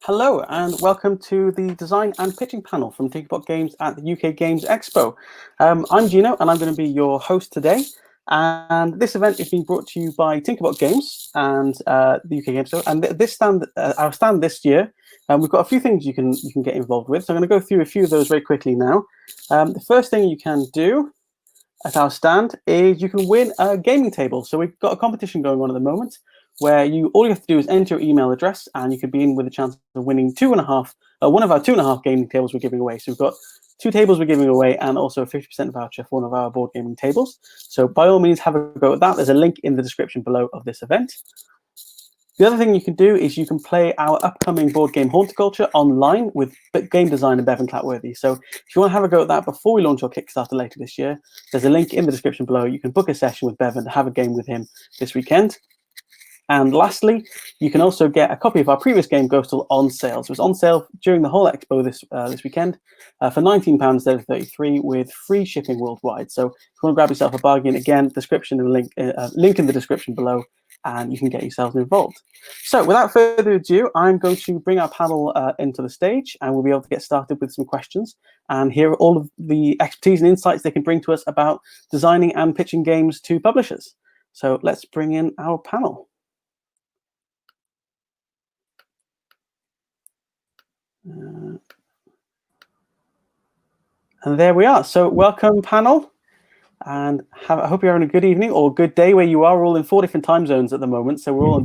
Hello and welcome to the design and pitching panel from Tinkerbot Games at the UK Games Expo. I'm Gino and I'm going to be your host today. And this event is being brought to you by Tinkerbot Games and the UK Games Expo. And this stand, our stand this year, we've got a few things you can get involved with. So I'm going to go through a few of those very quickly now. The first thing you can do at our stand is you can win a gaming table. So we've got a competition going on at the moment, where all you have to do is enter your email address, and you could be in with a chance of winning one of our 2.5 gaming tables we're giving away. So we've got 2 tables we're giving away, and also a 50% voucher for one of our board gaming tables. So by all means, have a go at that. There's a link in the description below of this event. The other thing you can do is you can play our upcoming board game Horticulture online with game designer Bevan Clatworthy. So if you want to have a go at that before we launch our Kickstarter later this year, there's a link in the description below. You can book a session with Bevan to have a game with him this weekend. And lastly, you can also get a copy of our previous game, Ghostal, on sale. So it's on sale during the whole expo this weekend for £19 instead of £33, with free shipping worldwide. So if you want to grab yourself a bargain, again, description and link in the description below, and you can get yourselves involved. So without further ado, I'm going to bring our panel into the stage, and we'll be able to get started with some questions and hear all of the expertise and insights they can bring to us about designing and pitching games to publishers. So let's bring in our panel. And there we are. So welcome, panel, and I hope you're having a good evening or good day where you are. We're all in 4 different time zones at the moment, so we're all on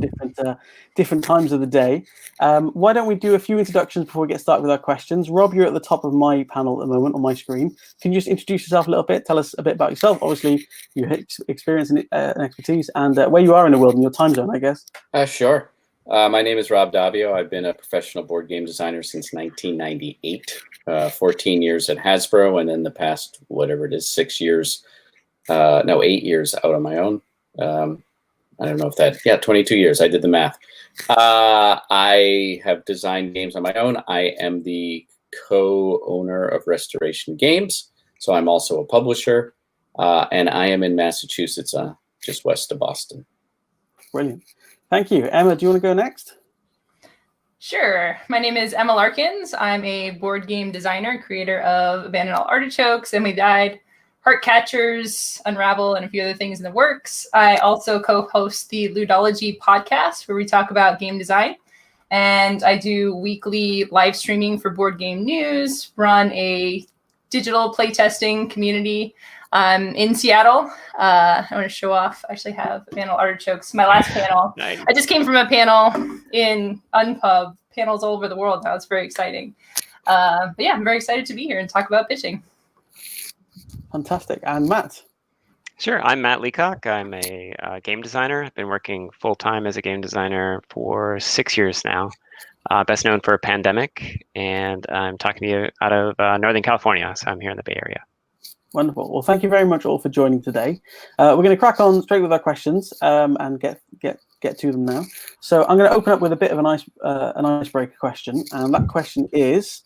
different times of the day. Why don't we do a few introductions before we get started with our questions? Rob, you're at the top of my panel at the moment on my screen. Can you just introduce yourself a little bit? Tell us a bit about yourself, obviously your experience and expertise, and where you are in the world and your time zone, I guess. Sure. My name is Rob Daviau. I've been a professional board game designer since 1998, 14 years at Hasbro, and then the past, whatever it is, 8 years out on my own. I don't know if that, 22 years. I did the math. I have designed games on my own. I am the co-owner of Restoration Games, so I'm also a publisher, and I am in Massachusetts, just west of Boston. Brilliant. Thank you. Emma, do you want to go next? Sure. My name is Emma Larkins. I'm a board game designer, creator of Abandoned All Artichokes, and We Died, Heartcatchers, Unravel, and a few other things in the works. I also co-host the Ludology podcast, where we talk about game design. And I do weekly live streaming for board game news, run a digital playtesting community in Seattle. I want to show off. I actually have Abandoned All Artichokes, my last panel. Nice. I just came from a panel in Unpub, panels all over the world now. It's very exciting. But yeah, I'm very excited to be here and talk about pitching. Fantastic. And Matt? Sure. I'm Matt Leacock. I'm a game designer. I've been working full-time as a game designer for 6 years now. Best known for Pandemic, and I'm talking to you out of Northern California, so I'm here in the Bay Area. Wonderful. Well, thank you very much all for joining today. We're going to crack on straight with our questions and get to them now. So I'm going to open up with a bit of an icebreaker question, and that question is: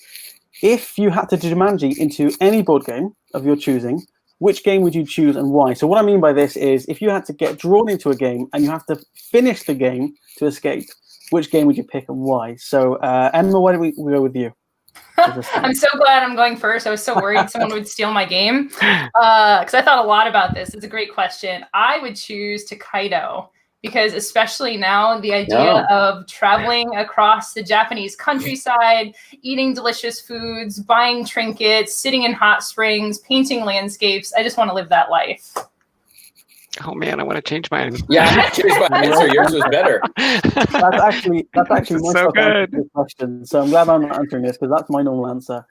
if you had to do Jumanji into any board game of your choosing, which game would you choose and why? So what I mean by this is, if you had to get drawn into a game and you have to finish the game to escape, which game would you pick and why? So Emma, why don't we go with you? I'm so glad I'm going first. I was so worried someone would steal my game because I thought a lot about this. It's a great question. I would choose Takedo because, especially now, the idea of traveling across the Japanese countryside, eating delicious foods, buying trinkets, sitting in hot springs, painting landscapes. I just want to live that life. Oh man, I want to change mine. Yeah, I'm not choose my answer. Yours was better. That's actually so good. Question. So I'm glad I'm not answering this because that's my normal answer.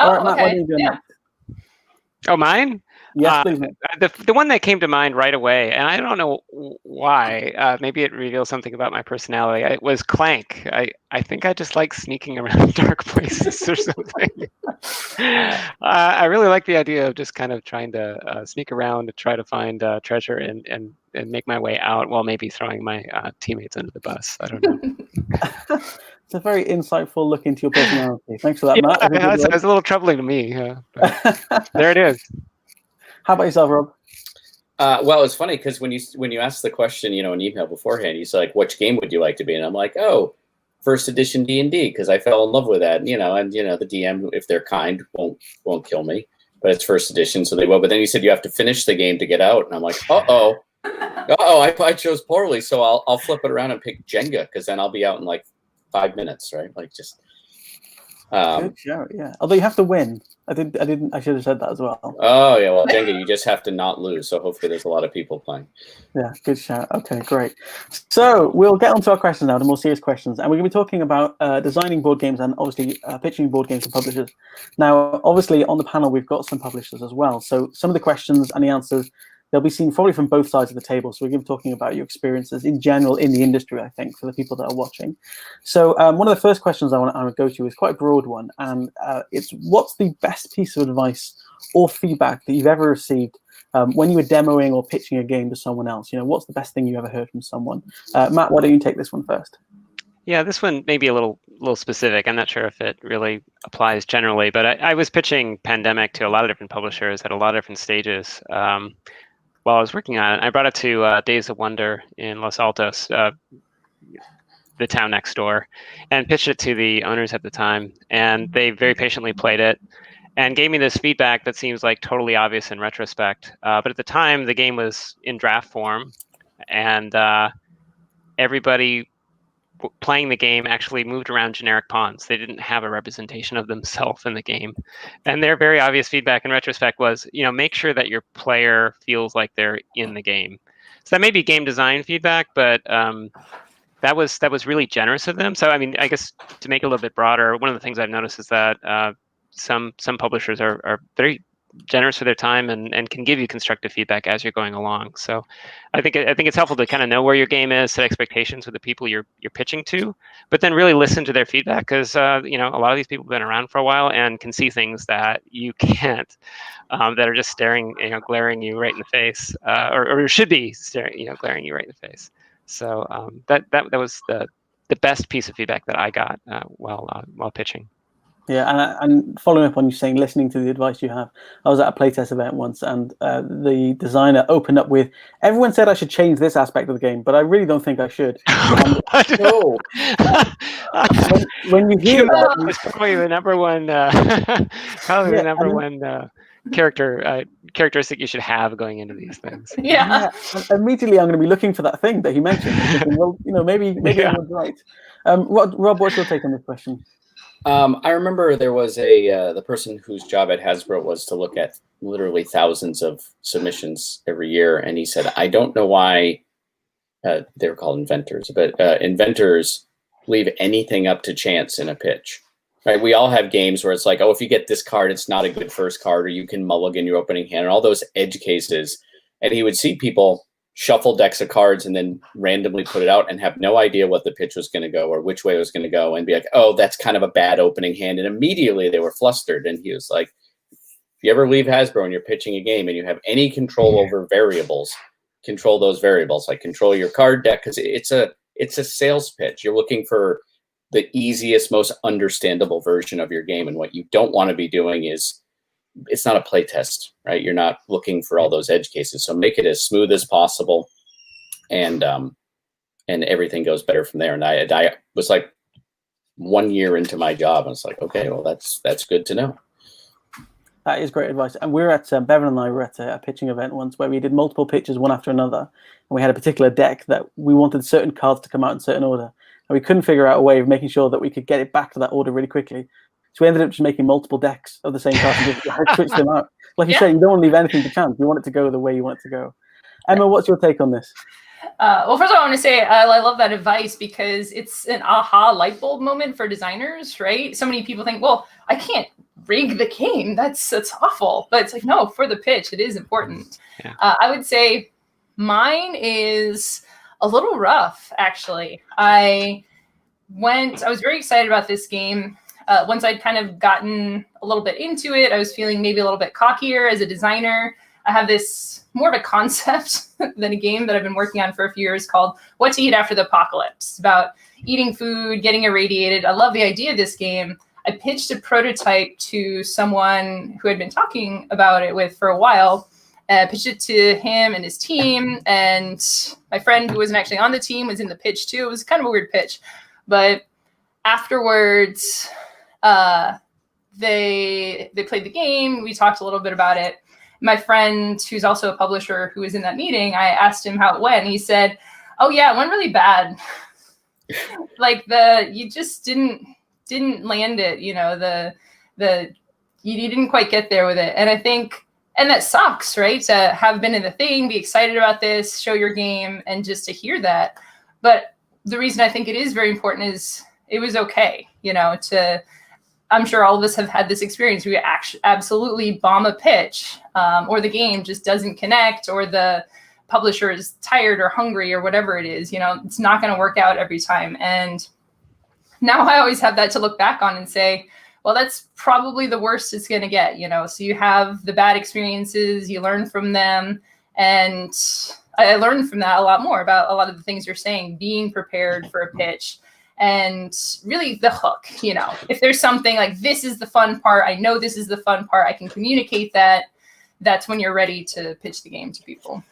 All right, Matt, okay. what are you doing next? Oh, mine? Yes, please. The one that came to mind right away, and I don't know why. Maybe it reveals something about my personality. It was Clank. I think I just like sneaking around dark places or something. I really like the idea of just kind of trying to sneak around to try to find treasure and make my way out while maybe throwing my teammates under the bus. I don't know. It's a very insightful look into your personality. Thanks for that, Matt. It's a little troubling to me. But there it is. How about yourself, Rob? Well, it's funny because when you asked the question, in email beforehand, you said, like, which game would you like to be? And I'm like, first edition D&D because I fell in love with that. And the DM, if they're kind, won't kill me. But it's first edition, so they will. But then he said you have to finish the game to get out, and I'm like, I chose poorly. So I'll flip it around and pick Jenga because then I'll be out in like 5 minutes, right? Like just. Good show, yeah. Although you have to win. I should have said that as well. Oh yeah, well Jenga, you just have to not lose. So hopefully there's a lot of people playing. Yeah, good shout. Okay, great. So we'll get on to our questions now, the more serious questions, and we're going to be talking about designing board games and obviously pitching board games to publishers. Now, obviously on the panel we've got some publishers as well. So some of the questions and the answers they'll be seen probably from both sides of the table. So we're going to be talking about your experiences in general in the industry, I think, for the people that are watching. So one of the first questions I want to go to is quite a broad one, and it's what's the best piece of advice or feedback that you've ever received when you were demoing or pitching a game to someone else? What's the best thing you ever heard from someone? Matt, why don't you take this one first? Yeah, this one may be a little specific. I'm not sure if it really applies generally, but I was pitching Pandemic to a lot of different publishers at a lot of different stages. While I was working on it, I brought it to Days of Wonder in Los Altos, the town next door, and pitched it to the owners at the time. And they very patiently played it and gave me this feedback that seems like totally obvious in retrospect. But at the time, the game was in draft form, and everybody playing the game actually moved around generic pawns. They didn't have a representation of themselves in the game. And their very obvious feedback in retrospect was, make sure that your player feels like they're in the game. So that may be game design feedback, but that was really generous of them. So, I mean, I guess to make it a little bit broader, one of the things I've noticed is that some publishers are very generous with their time and can give you constructive feedback as you're going along. So I think it's helpful to kind of know where your game is, set expectations with the people you're pitching to, but then really listen to their feedback because a lot of these people have been around for a while and can see things that you can't, that are just staring, glaring you right in the face, or should be staring, glaring you right in the face. So that was the best piece of feedback that I got while pitching. Yeah, and following up on you saying listening to the advice you have, I was at a playtest event once, and the designer opened up with, everyone said I should change this aspect of the game, but I really don't think I should. No. when you hear that, it's probably the number one, the number one characteristic you should have going into these things. Yeah. Immediately, I'm going to be looking for that thing that he mentioned. Thinking, well, maybe I was right. Rob, what's your take on this question? I remember there was the person whose job at Hasbro was to look at literally thousands of submissions every year, and he said, I don't know why they were called inventors, but inventors leave anything up to chance in a pitch. Right? We all have games where it's like, if you get this card, it's not a good first card, or you can mulligan your opening hand, and all those edge cases. And he would see people shuffle decks of cards and then randomly put it out and have no idea what the pitch was going to go or which way it was going to go, and be like, that's kind of a bad opening hand. And immediately they were flustered. And he was like, if you ever leave Hasbro and you're pitching a game and you have any control over variables, control those variables, like control your card deck, because it's a sales pitch. You're looking for the easiest, most understandable version of your game. And what you don't want to be doing is, it's not a play test, right? You're not looking for all those edge cases. So make it as smooth as possible, and everything goes better from there. And I was like 1 year into my job, and I was like, okay, well, that's good to know. That is great advice. And we're at Bevan and I were at a pitching event once where we did multiple pitches one after another, and we had a particular deck that we wanted certain cards to come out in certain order, and we couldn't figure out a way of making sure that we could get it back to that order really quickly. So we ended up just making multiple decks of the same cards and just switch them out. Like you say, you don't want to leave anything to chance. You want it to go the way you want it to go. Emma, what's your take on this? Well, first of all, I want to say I love that advice because it's an aha light bulb moment for designers, right? So many people think, well, I can't rig the game. That's awful. But it's like, no, for the pitch, it is important. Yeah. I would say mine is a little rough, actually. I was very excited about this game. Once I'd kind of gotten a little bit into it, I was feeling maybe a little bit cockier as a designer. I have this more of a concept than a game that I've been working on for a few years called What to Eat After the Apocalypse. It's about eating food, getting irradiated. I love the idea of this game. I pitched a prototype to someone who had been talking about it with for a while. Pitched it to him and his team, and my friend who wasn't actually on the team was in the pitch too. It was kind of a weird pitch, but afterwards, they played the game. We talked a little bit about it. My friend, who's also a publisher, who was in that meeting, I asked him how it went. And he said, "Oh yeah, it went really bad. Like you just didn't land it. You know, you didn't quite get there with it." And I think, and that sucks, right? To have been in the thing, be excited about this, show your game, and just to hear that. But the reason I think it is very important is it was okay, you know, I'm sure all of us have had this experience. We absolutely bomb a pitch, or the game just doesn't connect, or the publisher is tired or hungry or whatever it is. You know, it's not going to work out every time. And now I always have that to look back on and say, well, that's probably the worst it's going to get, you know. So you have the bad experiences, you learn from them. And I learned from that a lot more about a lot of the things you're saying, being prepared for a pitch. And really the hook, you know, if there's something like, this is the fun part, I know this is the fun part, I can communicate that, that's when you're ready to pitch the game to people.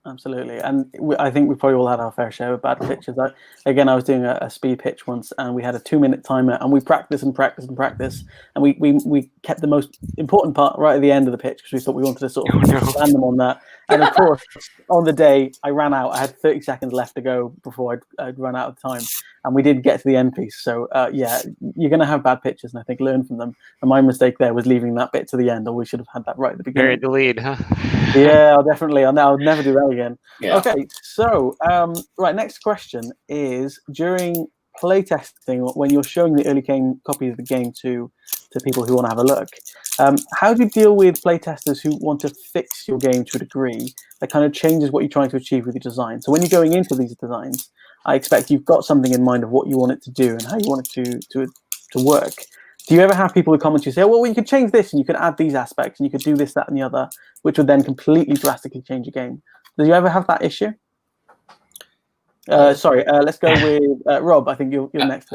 Absolutely. And I think we probably all had our fair share of bad pitches. I was doing a speed pitch once, and we had a 2-minute timer, and we practiced and practiced and practiced. And we kept the most important part right at the end of the pitch because we thought we wanted to sort of land them on that. And of course, on the day, I ran out. I had 30 seconds left to go before I'd run out of time. And we did get to the end piece. So, yeah, you're going to have bad pitches, and I think learn from them. And my mistake there was leaving that bit to the end, or we should have had that right at the beginning. Buried the lead, huh? Yeah, I'll never do that again. Yeah. Okay, so, right, next question is, during playtesting, when you're showing the early game copy of the game to people who want to have a look, how do you deal with playtesters who want to fix your game to a degree that kind of changes what you're trying to achieve with your design? So when you're going into these designs, I expect you've got something in mind of what you want it to do and how you want it to work. Do you ever have people who comment to you say, well, you could change this and you could add these aspects and you could do this, that, and the other, which would then completely drastically change your game? Do you ever have that issue? Sorry, let's go with Rob. I think you're next.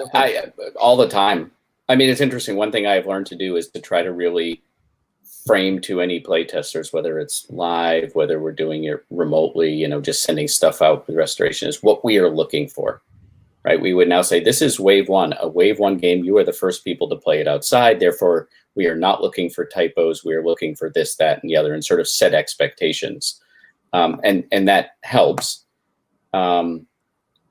All the time. I mean, it's interesting. One thing I've learned to do is to try to really frame to any playtesters, whether it's live, whether we're doing it remotely, you know, just sending stuff out with restoration, is what we are looking for, right? We would now say, this is wave one, a wave one game. You are the first people to play it outside. Therefore, we are not looking for typos. We are looking for this, that, and the other, and sort of set expectations. And that helps.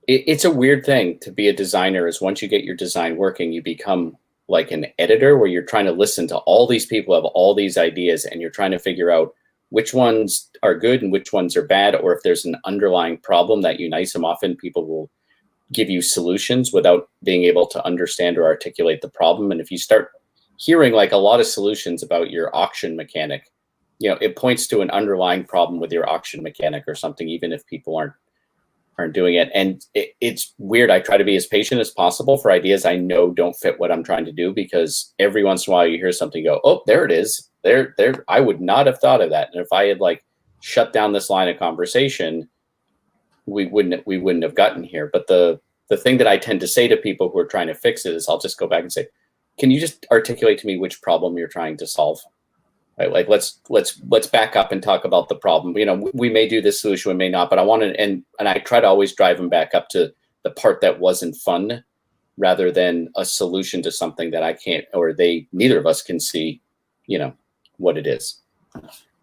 It's a weird thing to be a designer, is once you get your design working, you become like an editor where you're trying to listen to all these people have all these ideas, and you're trying to figure out which ones are good and which ones are bad, or if there's an underlying problem that unites them. Often people will give you solutions without being able to understand or articulate the problem. And if you start hearing like a lot of solutions about your auction mechanic, you know, it points to an underlying problem with your auction mechanic or something, even if people aren't doing it. And it's weird. I try to be as patient as possible for ideas I know don't fit what I'm trying to do, because every once in a while you hear something go, oh, there it is. There. I would not have thought of that. And if I had like shut down this line of conversation, we wouldn't have gotten here. But the thing that I tend to say to people who are trying to fix it is, I'll just go back and say, can you just articulate to me which problem you're trying to solve? Right? Like, let's back up and talk about the problem. You know, we may do this solution, we may not, but I want to, and I try to always drive them back up to the part that wasn't fun, rather than a solution to something that I can't, or neither of us can see, you know, what it is.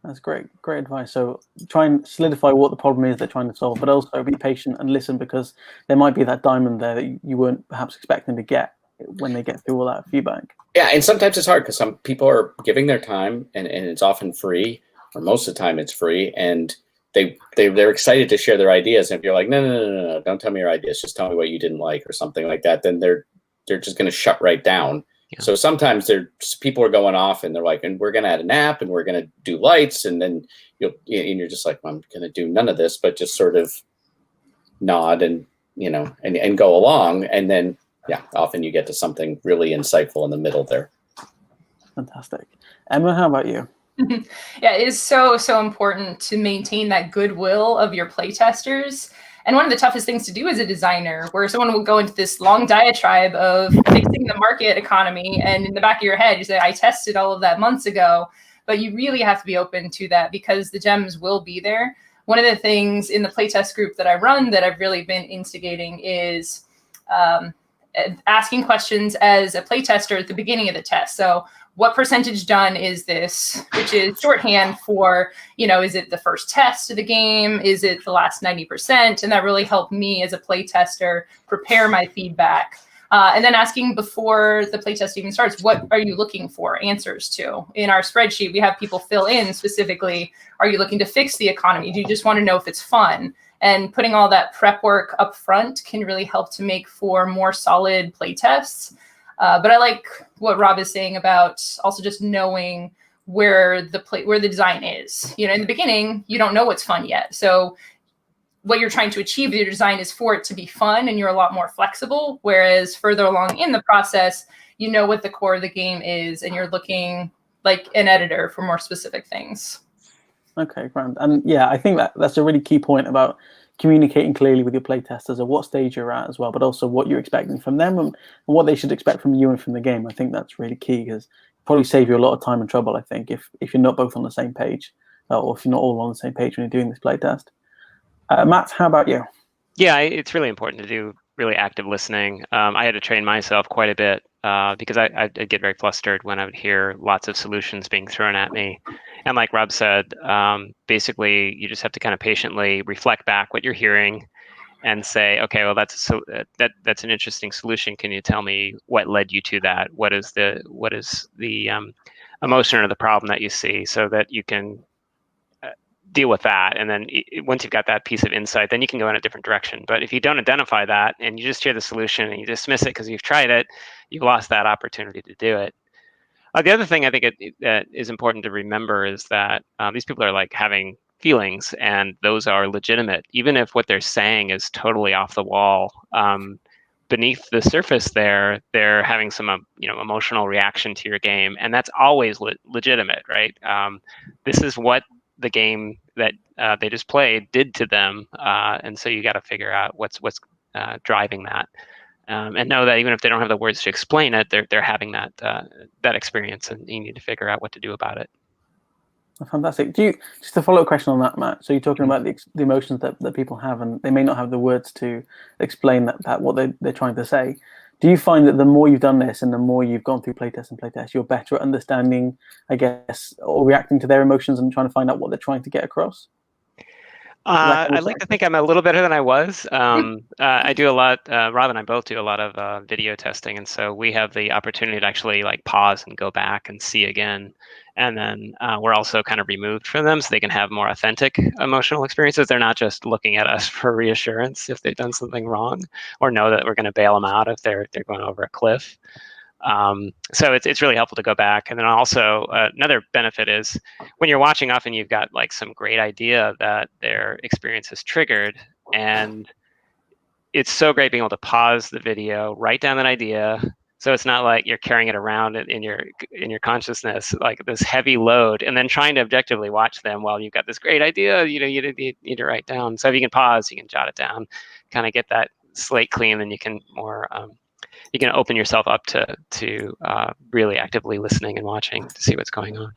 That's great advice. So try and solidify what the problem is they're trying to solve, but also be patient and listen, because there might be that diamond there that you weren't perhaps expecting to get when they get through all that feedback. Yeah, and sometimes it's hard because some people are giving their time, and it's often free, or most of the time it's free, and they're excited to share their ideas. And if you're like, no, don't tell me your ideas, just tell me what you didn't like or something like that, then they're just going to shut right down. Yeah. So sometimes people are going off and they're like, and we're going to add an app and we're going to do lights, and then you're just like, well, I'm going to do none of this, but just sort of nod and, you know, and go along, and then. Yeah, often you get to something really insightful in the middle there. Fantastic. Emma, how about you? Yeah, it is so important to maintain that goodwill of your playtesters. And one of the toughest things to do as a designer, where someone will go into this long diatribe of fixing the market economy, and in the back of your head, you say, I tested all of that months ago, but you really have to be open to that, because the gems will be there. One of the things in the playtest group that I run that I've really been instigating is, asking questions as a playtester at the beginning of the test. So what percentage done is this, which is shorthand for, is it the first test of the game? Is it the last 90%? And that really helped me as a playtester prepare my feedback. And then asking before the playtest even starts, what are you looking for answers to? In our spreadsheet, we have people fill in specifically, are you looking to fix the economy? Do you just want to know if it's fun? And putting all that prep work up front can really help to make for more solid playtests. But I like what Rob is saying about also just knowing where the design is. In the beginning, you don't know what's fun yet. So what you're trying to achieve with your design is for it to be fun, and you're a lot more flexible. Whereas further along in the process, you know what the core of the game is, and you're looking like an editor for more specific things. Okay, grand. And yeah, I think that's a really key point about communicating clearly with your playtesters at what stage you're at as well, but also what you're expecting from them and what they should expect from you and from the game. I think that's really key, because probably save you a lot of time and trouble, I think, if you're not both on the same page, or if you're not all on the same page when you're doing this playtest. Matt, how about you? Yeah, it's really important to do really active listening. I had to train myself quite a bit because I'd get very flustered when I would hear lots of solutions being thrown at me. And like Rob said, basically you just have to kind of patiently reflect back what you're hearing and say, okay, well, that's an interesting solution. Can you tell me what led you to that? What is the emotion or the problem that you see, so that you can deal with that. And then once you've got that piece of insight, then you can go in a different direction. But if you don't identify that and you just hear the solution and you dismiss it because you've tried it, you've lost that opportunity to do it. The other thing I think that is important to remember is that these people are like having feelings, and those are legitimate, even if what they're saying is totally off the wall. Beneath the surface, they're having some emotional reaction to your game, and that's always legitimate, right? This is what the game that they just played did to them, and so you got to figure out what's driving that, and know that even if they don't have the words to explain it, they're having that experience, and you need to figure out what to do about it. Fantastic. Just a follow-up question on that, Matt? So you're talking about the emotions that people have, and they may not have the words to explain that what they're trying to say. Do you find that the more you've done this and the more you've gone through playtests, you're better at understanding, I guess, or reacting to their emotions and trying to find out what they're trying to get across? I'd like to think I'm a little better than I was. I do a lot, Rob and I both do a lot of video testing. And so we have the opportunity to actually like pause and go back and see again. And then we're also kind of removed from them so they can have more authentic emotional experiences. They're not just looking at us for reassurance if they've done something wrong, or know that we're going to bail them out if they're going over a cliff. So it's really helpful to go back. And then also another benefit is when you're watching, often you've got like some great idea that their experience has triggered, and it's so great being able to pause the video, write down that idea. So it's not like you're carrying it around in your consciousness, like this heavy load, and then trying to objectively watch them while you've got this great idea, you need to write down. So if you can pause, you can jot it down, kind of get that slate clean, then you can you can open yourself up to really actively listening and watching to see what's going on.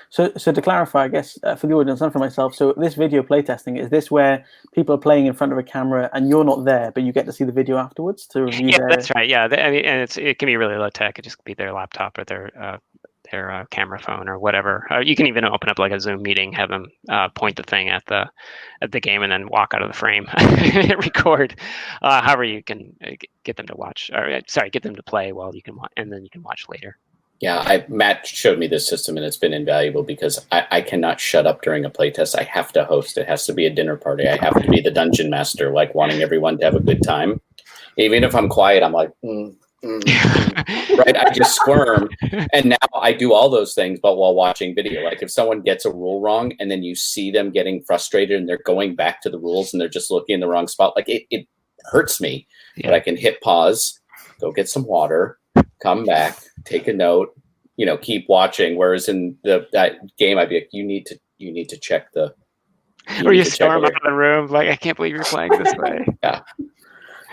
So to clarify, I guess, for the audience and for myself, so this video playtesting, is this where people are playing in front of a camera and you're not there, but you get to see the video afterwards to review Yeah, that's right. Yeah, I mean, and it can be really low tech. It just could be their laptop or their camera phone or whatever. You can even open up like a Zoom meeting, have them point the thing at the game, and then walk out of the frame, record. However, you can get them to watch, or get them to play while you can watch, and then you can watch later. Yeah, Matt showed me this system, and it's been invaluable because I cannot shut up during a playtest. I have to host. It has to be a dinner party. I have to be the dungeon master, like wanting everyone to have a good time. Even if I'm quiet, I'm like, right? I just squirm. And now I do all those things, but while watching video. Like if someone gets a rule wrong and then you see them getting frustrated and they're going back to the rules and they're just looking in the wrong spot, like it hurts me. Yeah. But I can hit pause, go get some water, come back, take a note, keep watching. Whereas in that game, I'd be like, you need to check the. Or you storm out of the room, like, I can't believe you're playing this way. Yeah.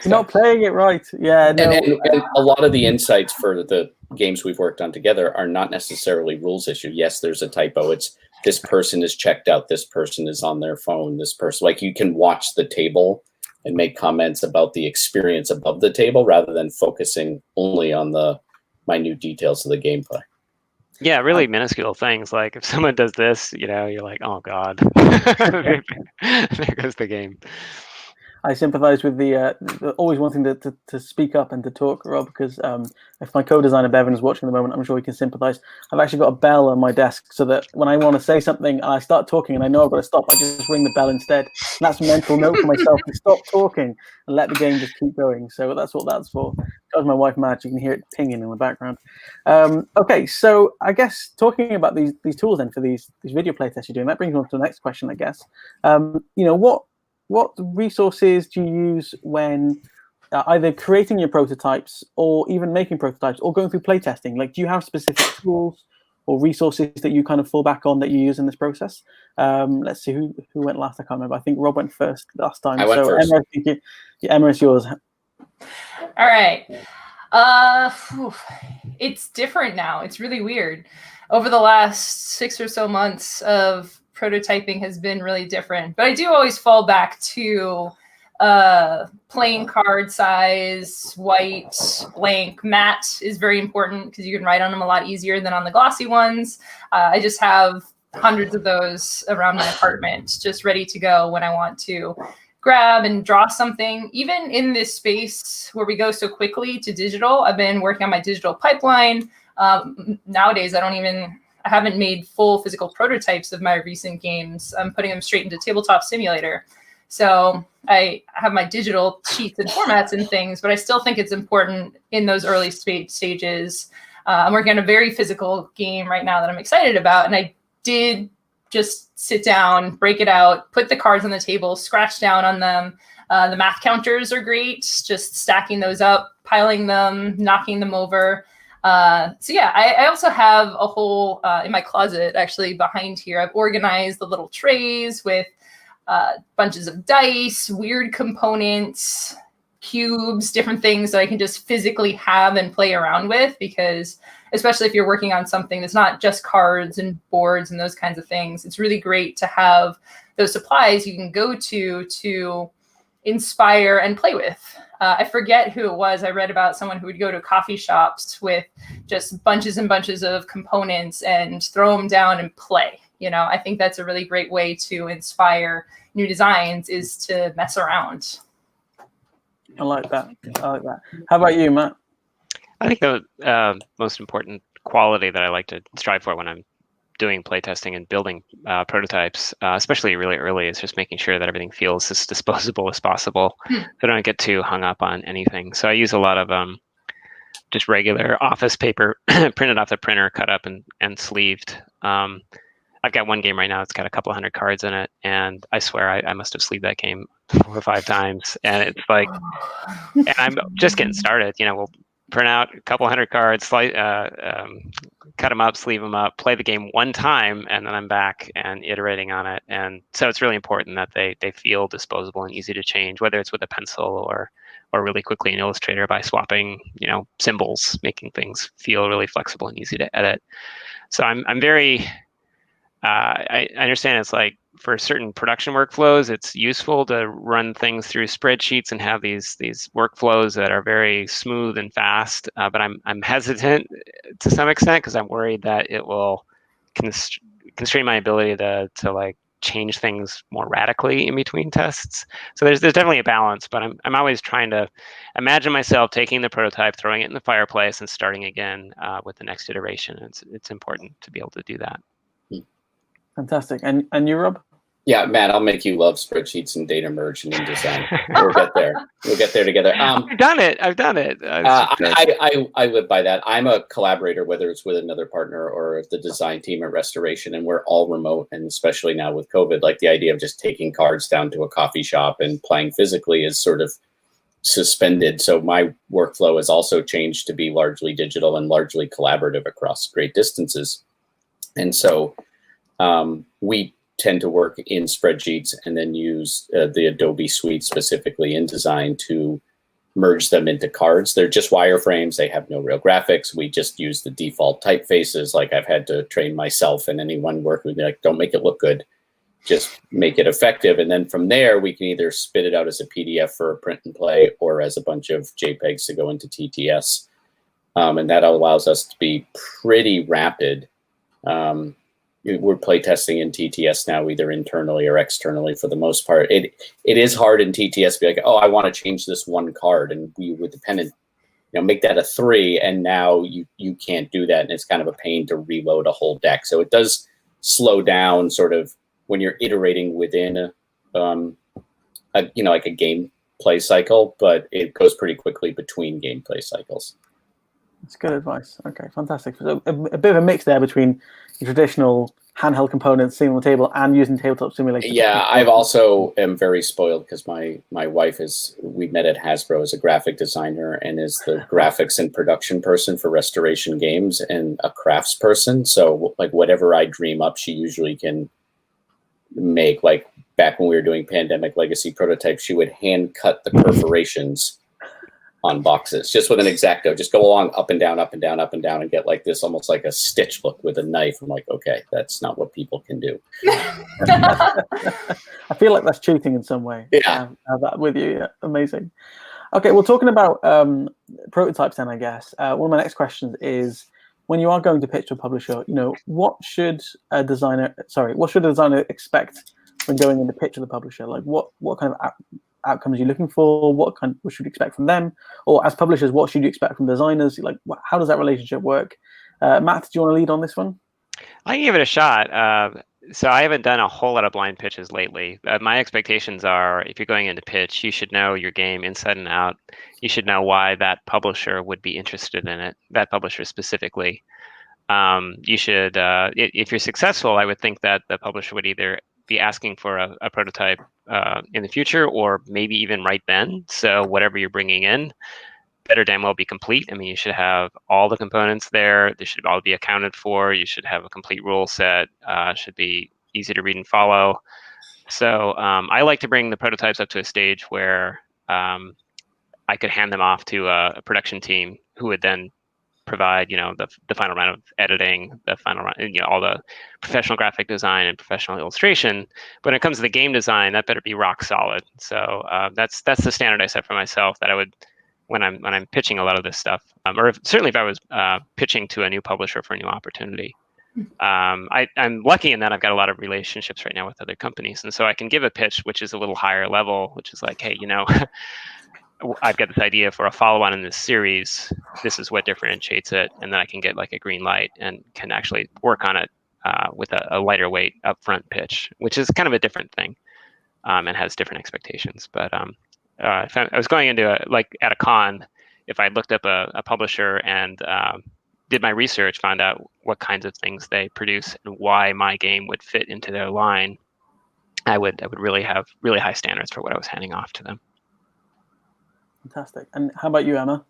You're not playing it right. Yeah. No. And a lot of the insights for the games we've worked on together are not necessarily rules issue. Yes, there's a typo. It's this person is checked out. This person is on their phone. This person, like you can watch the table and make comments about the experience above the table rather than focusing only on the minute details of the gameplay. Yeah, really minuscule things. Like if someone does this, you're like, oh God, there goes the game. I sympathise with the always wanting to speak up and to talk, Rob, because if my co-designer Bevan is watching at the moment, I'm sure he can sympathise. I've actually got a bell on my desk so that when I want to say something and I start talking and I know I've got to stop, I just ring the bell instead. And that's a mental note for myself to stop talking and let the game just keep going. So that's what that's for. Because my wife Madge, you can hear it pinging in the background. Okay, so I guess talking about these tools then for these video playtests you're doing, that brings me on to the next question, I guess. What resources do you use when either creating your prototypes or even making prototypes or going through playtesting? Like, do you have specific tools or resources that you kind of fall back on that you use in this process? Let's see who went last. I can't remember. I think Rob went first last time. I went first. Emma, it's yours. All right. It's different now. It's really weird. Over the last 6 or so months of prototyping has been really different, but I do always fall back to plain card size, white, blank, matte is very important because you can write on them a lot easier than on the glossy ones. I just have hundreds of those around my apartment, just ready to go when I want to grab and draw something. Even in this space where we go so quickly to digital, I've been working on my digital pipeline. Nowadays, I haven't made full physical prototypes of my recent games. I'm putting them straight into Tabletop Simulator. So I have my digital sheets and formats and things, but I still think it's important in those early stages. I'm working on a very physical game right now that I'm excited about. And I did just sit down, break it out, put the cards on the table, scratch down on them. The math counters are great, just stacking those up, piling them, knocking them over. So yeah, I also have a whole, in my closet, actually behind here, I've organized the little trays with bunches of dice, weird components, cubes, different things that I can just physically have and play around with, because especially if you're working on something that's not just cards and boards and those kinds of things, it's really great to have those supplies you can go to inspire and play with. I forget who it was. I read about someone who would go to coffee shops with just bunches and bunches of components and throw them down and play. I think that's a really great way to inspire new designs, is to mess around. I like that. How about you, Matt? I think the most important quality that I like to strive for when I'm doing playtesting and building prototypes, especially really early, is just making sure that everything feels as disposable as possible. So I don't get too hung up on anything. So I use a lot of just regular office paper, printed off the printer, cut up and sleeved. I've got one game right now. It's got a couple 100 cards in it, and I swear I must have sleeved that game 4 or 5 times. And it's like, and I'm just getting started. We'll print out a couple 100 cards, cut them up, sleeve them up, play the game one time, and then I'm back and iterating on it. And so it's really important that they feel disposable and easy to change, whether it's with a pencil or really quickly in Illustrator by swapping, symbols, making things feel really flexible and easy to edit. So I'm very, I understand it's like for certain production workflows, it's useful to run things through spreadsheets and have these workflows that are very smooth and fast. But I'm hesitant to some extent because I'm worried that it will constrain my ability to like change things more radically in between tests. So there's definitely a balance, but I'm always trying to imagine myself taking the prototype, throwing it in the fireplace, and starting again with the next iteration. It's important to be able to do that. Fantastic. And you, Rob? Yeah, Matt, I'll make you love spreadsheets and data merge and InDesign. We'll get there. We'll get there together. I've done it. I live by that. I'm a collaborator, whether it's with another partner or the design team at Restoration, and we're all remote. And especially now with COVID, like the idea of just taking cards down to a coffee shop and playing physically is sort of suspended. So my workflow has also changed to be largely digital and largely collaborative across great distances. And so we tend to work in spreadsheets and then use the Adobe suite, specifically InDesign, to merge them into cards. They're just wireframes. They have no real graphics. We just use the default typefaces. Like I've had to train myself and anyone working with me, like, don't make it look good. just make it effective. And then from there, we can either spit it out as a PDF for a print and play or as a bunch of JPEGs to go into TTS. And that allows us to be pretty rapid. We're playtesting in TTS now, either internally or externally for the most part. It is hard in TTS to be like, oh, I want to change this one card. And we would dependent, make that a 3. And now you can't do that. And it's kind of a pain to reload a whole deck. So it does slow down sort of when you're iterating within like a game play cycle, but it goes pretty quickly between gameplay cycles. That's good advice. Okay, fantastic. So a bit of a mix there between the traditional handheld components sitting on the table and using tabletop simulation. Yeah, I've also am very spoiled because my wife we met at Hasbro as a graphic designer and is the graphics and production person for Restoration Games and a crafts person. So like whatever I dream up, she usually can make. Like back when we were doing Pandemic Legacy prototypes, she would hand cut the perforations on boxes just with an X-Acto, just go along up and down, up and down, up and down, and get like this, almost like a stitch look with a knife. I'm like, okay, that's not what people can do. I feel like that's cheating in some way. Yeah. Have that with you. Yeah. Amazing. Okay, well, talking about prototypes then, I guess, one of my next questions is, when you are going to pitch to a publisher, what should a designer expect when going in to pitch to the publisher? Like what kind of outcomes are you looking for? What should you expect from them? Or as publishers, what should you expect from designers? Like, how does that relationship work? Matt, do you want to lead on this one? I can give it a shot. So I haven't done a whole lot of blind pitches lately. My expectations are, if you're going into pitch, you should know your game inside and out. You should know why that publisher would be interested in it, that publisher specifically. You should, if you're successful, I would think that the publisher would either be asking for a prototype in the future, or maybe even right then. So whatever you're bringing in better damn well be complete. I mean, you should have all the components there. They should all be accounted for. You should have a complete rule set. Should be easy to read and follow. So I like to bring the prototypes up to a stage where I could hand them off to a production team who would then provide, the final round of editing, the final round, all the professional graphic design and professional illustration. But when it comes to the game design, that better be rock solid. So that's the standard I set for myself, that I would, when I'm pitching a lot of this stuff, or certainly if I was pitching to a new publisher for a new opportunity. I'm lucky in that I've got a lot of relationships right now with other companies, and so I can give a pitch which is a little higher level, which is like, hey, I've got this idea for a follow-on in this series. This is what differentiates it, and then I can get like a green light and can actually work on it with a lighter weight upfront pitch, which is kind of a different thing and has different expectations. But if I was going into at a con, if I looked up a publisher and did my research, found out what kinds of things they produce and why my game would fit into their line, I would really have really high standards for what I was handing off to them. Fantastic. And how about you, Emma?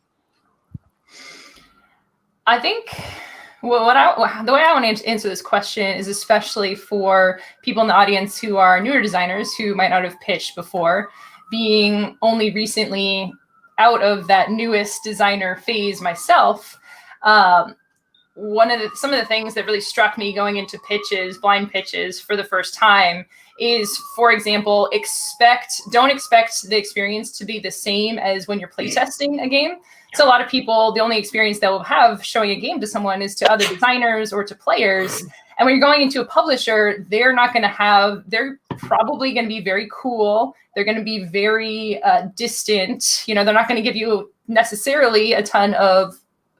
I think the way I want to answer this question is especially for people in the audience who are newer designers who might not have pitched before, being only recently out of that newest designer phase myself. Some of the things that really struck me going into blind pitches for the first time is, for example, don't expect the experience to be the same as when you're playtesting a game. So a lot of people, the only experience they'll have showing a game to someone is to other designers or to players. And when you're going into a publisher, they're probably going to be very cool. They're going to be very distant. They're not going to give you necessarily a ton of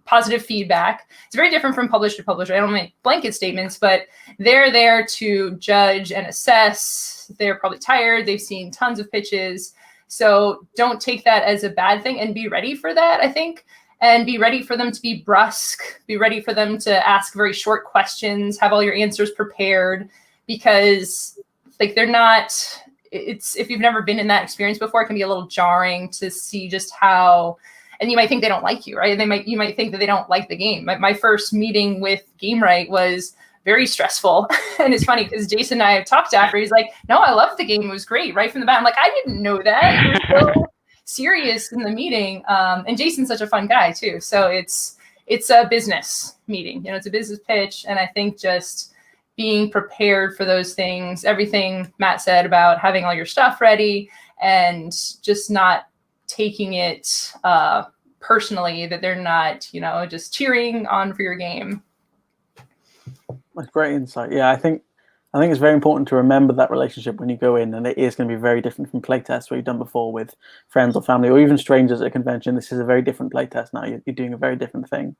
positive feedback. It's very different from publisher to publisher. I don't make blanket statements, but they're there to judge and assess. They're probably tired. They've seen tons of pitches. So don't take that as a bad thing, and be ready for that, I think. And be ready for them to be brusque. Be ready for them to ask very short questions. Have all your answers prepared, because if you've never been in that experience before, it can be a little jarring to see just how. And you might think they don't like you, right? You might think that they don't like the game. My first meeting with GameWrite was very stressful. And it's funny because Jason and I have talked after. He's like, no, I loved the game. It was great right from the bat. I'm like, I didn't know that. You were so serious in the meeting. And Jason's such a fun guy too. So it's a business meeting. It's a business pitch. And I think just being prepared for those things, everything Matt said about having all your stuff ready and just not taking it personally that they're not, just cheering on for your game. That's great insight. Yeah, I think it's very important to remember that relationship when you go in, and it is going to be very different from playtests where you've done before with friends or family or even strangers at a convention. This is a very different playtest now. You're doing a very different thing.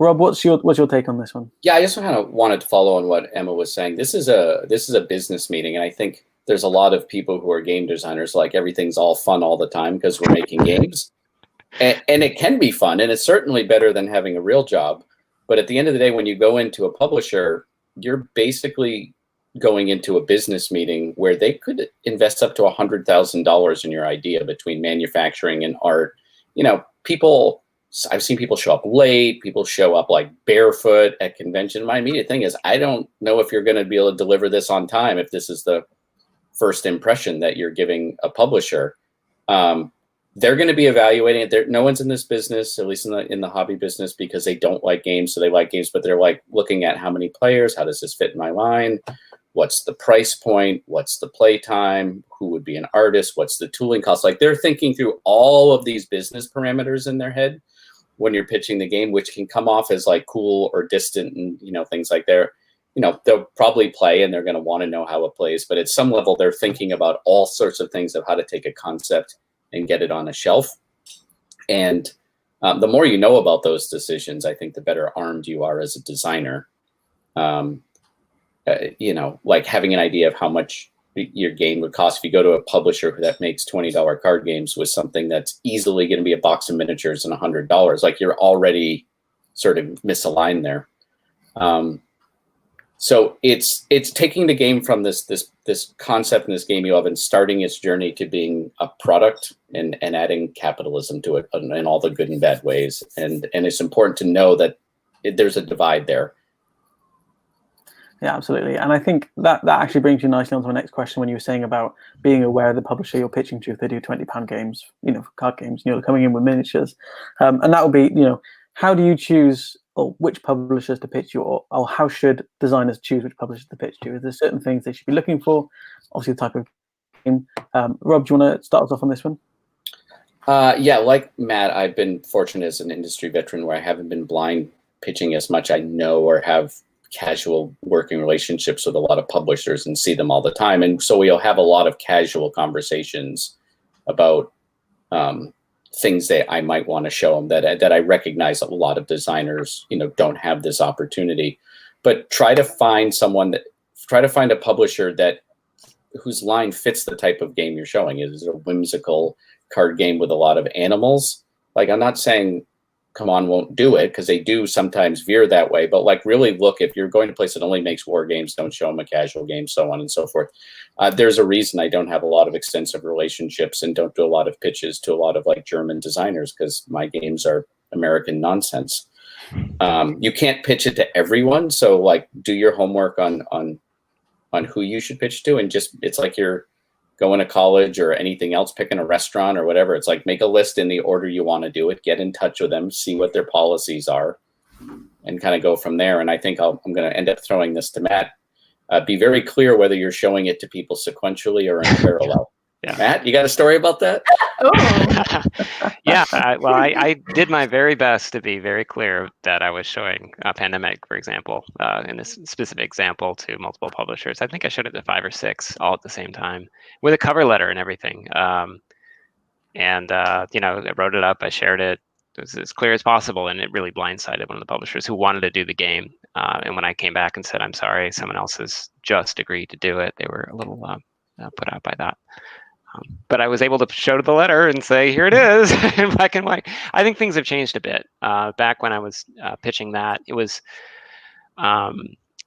Rob, what's your take on this one? Yeah, I just kind of wanted to follow on what Emma was saying. This is a business meeting, and I think there's a lot of people who are game designers, like everything's all fun all the time because we're making games. And it can be fun, and it's certainly better than having a real job. But at the end of the day, when you go into a publisher, you're basically going into a business meeting where they could invest up to $100,000 in your idea between manufacturing and art. I've seen people show up late, people show up like barefoot at convention. My immediate thing is, I don't know if you're going to be able to deliver this on time if this is the first impression that you're giving a publisher. They're going to be evaluating it. No one's in this business, at least in the hobby business, because they don't like games. So they like games, but they're like looking at how many players, how does this fit in my line? What's the price point? What's the play time? Who would be an artist? What's the tooling cost? Like, they're thinking through all of these business parameters in their head when you're pitching the game, which can come off as like cool or distant and, things like they'll probably play and they're going to want to know how it plays. But at some level, they're thinking about all sorts of things of how to take a concept and get it on a shelf. And the more you know about those decisions, I think the better armed you are as a designer. Like having an idea of how much your game would cost if you go to a publisher that makes $20 card games with something that's easily going to be a box of miniatures and $100. Like, you're already sort of misaligned there. So it's taking the game from this concept in this game you have and starting its journey to being a product and adding capitalism to it in all the good and bad ways. And it's important to know that there's a divide there. Yeah, absolutely. And I think that actually brings you nicely on to my next question when you were saying about being aware of the publisher you're pitching to if they do £20 games, for card games, coming in with miniatures. And that would be, how do you choose or which publishers to pitch you, or how should designers choose which publishers to pitch to? Is there certain things they should be looking for? Obviously, the type of game. Rob, do you want to start us off on this one? Yeah, like Matt, I've been fortunate as an industry veteran where I haven't been blind pitching as much. I know or have casual working relationships with a lot of publishers and see them all the time. And so we'll have a lot of casual conversations about things that I might want to show them that I recognize a lot of designers, don't have this opportunity. But try to find a publisher whose line fits the type of game you're showing. Is it a whimsical card game with a lot of animals? Like, I'm not saying come on, won't do it, because they do sometimes veer that way. But like, really look, if you're going to a place that only makes war games, don't show them a casual game, so on and so forth. There's a reason I don't have a lot of extensive relationships and don't do a lot of pitches to a lot of like German designers, because my games are American nonsense. You can't pitch it to everyone. So like, do your homework on who you should pitch to, and it's like you're going to college or anything else, picking a restaurant or whatever. It's like, make a list in the order you want to do it, get in touch with them, see what their policies are, and kind of go from there. And I think I'm going to end up throwing this to Matt. Be very clear whether you're showing it to people sequentially or in parallel. Yeah. Matt, you got a story about that? Yeah, I did my very best to be very clear that I was showing Pandemic, for example, in this specific example, to multiple publishers. I think I showed it to 5 or 6 all at the same time with a cover letter and everything. I wrote it up, I shared it. It was as clear as possible, and it really blindsided one of the publishers who wanted to do the game. And when I came back and said, I'm sorry, someone else has just agreed to do it, they were a little put out by that. But I was able to show the letter and say, here it is in black and white. I think things have changed a bit. Back when I was pitching that, it was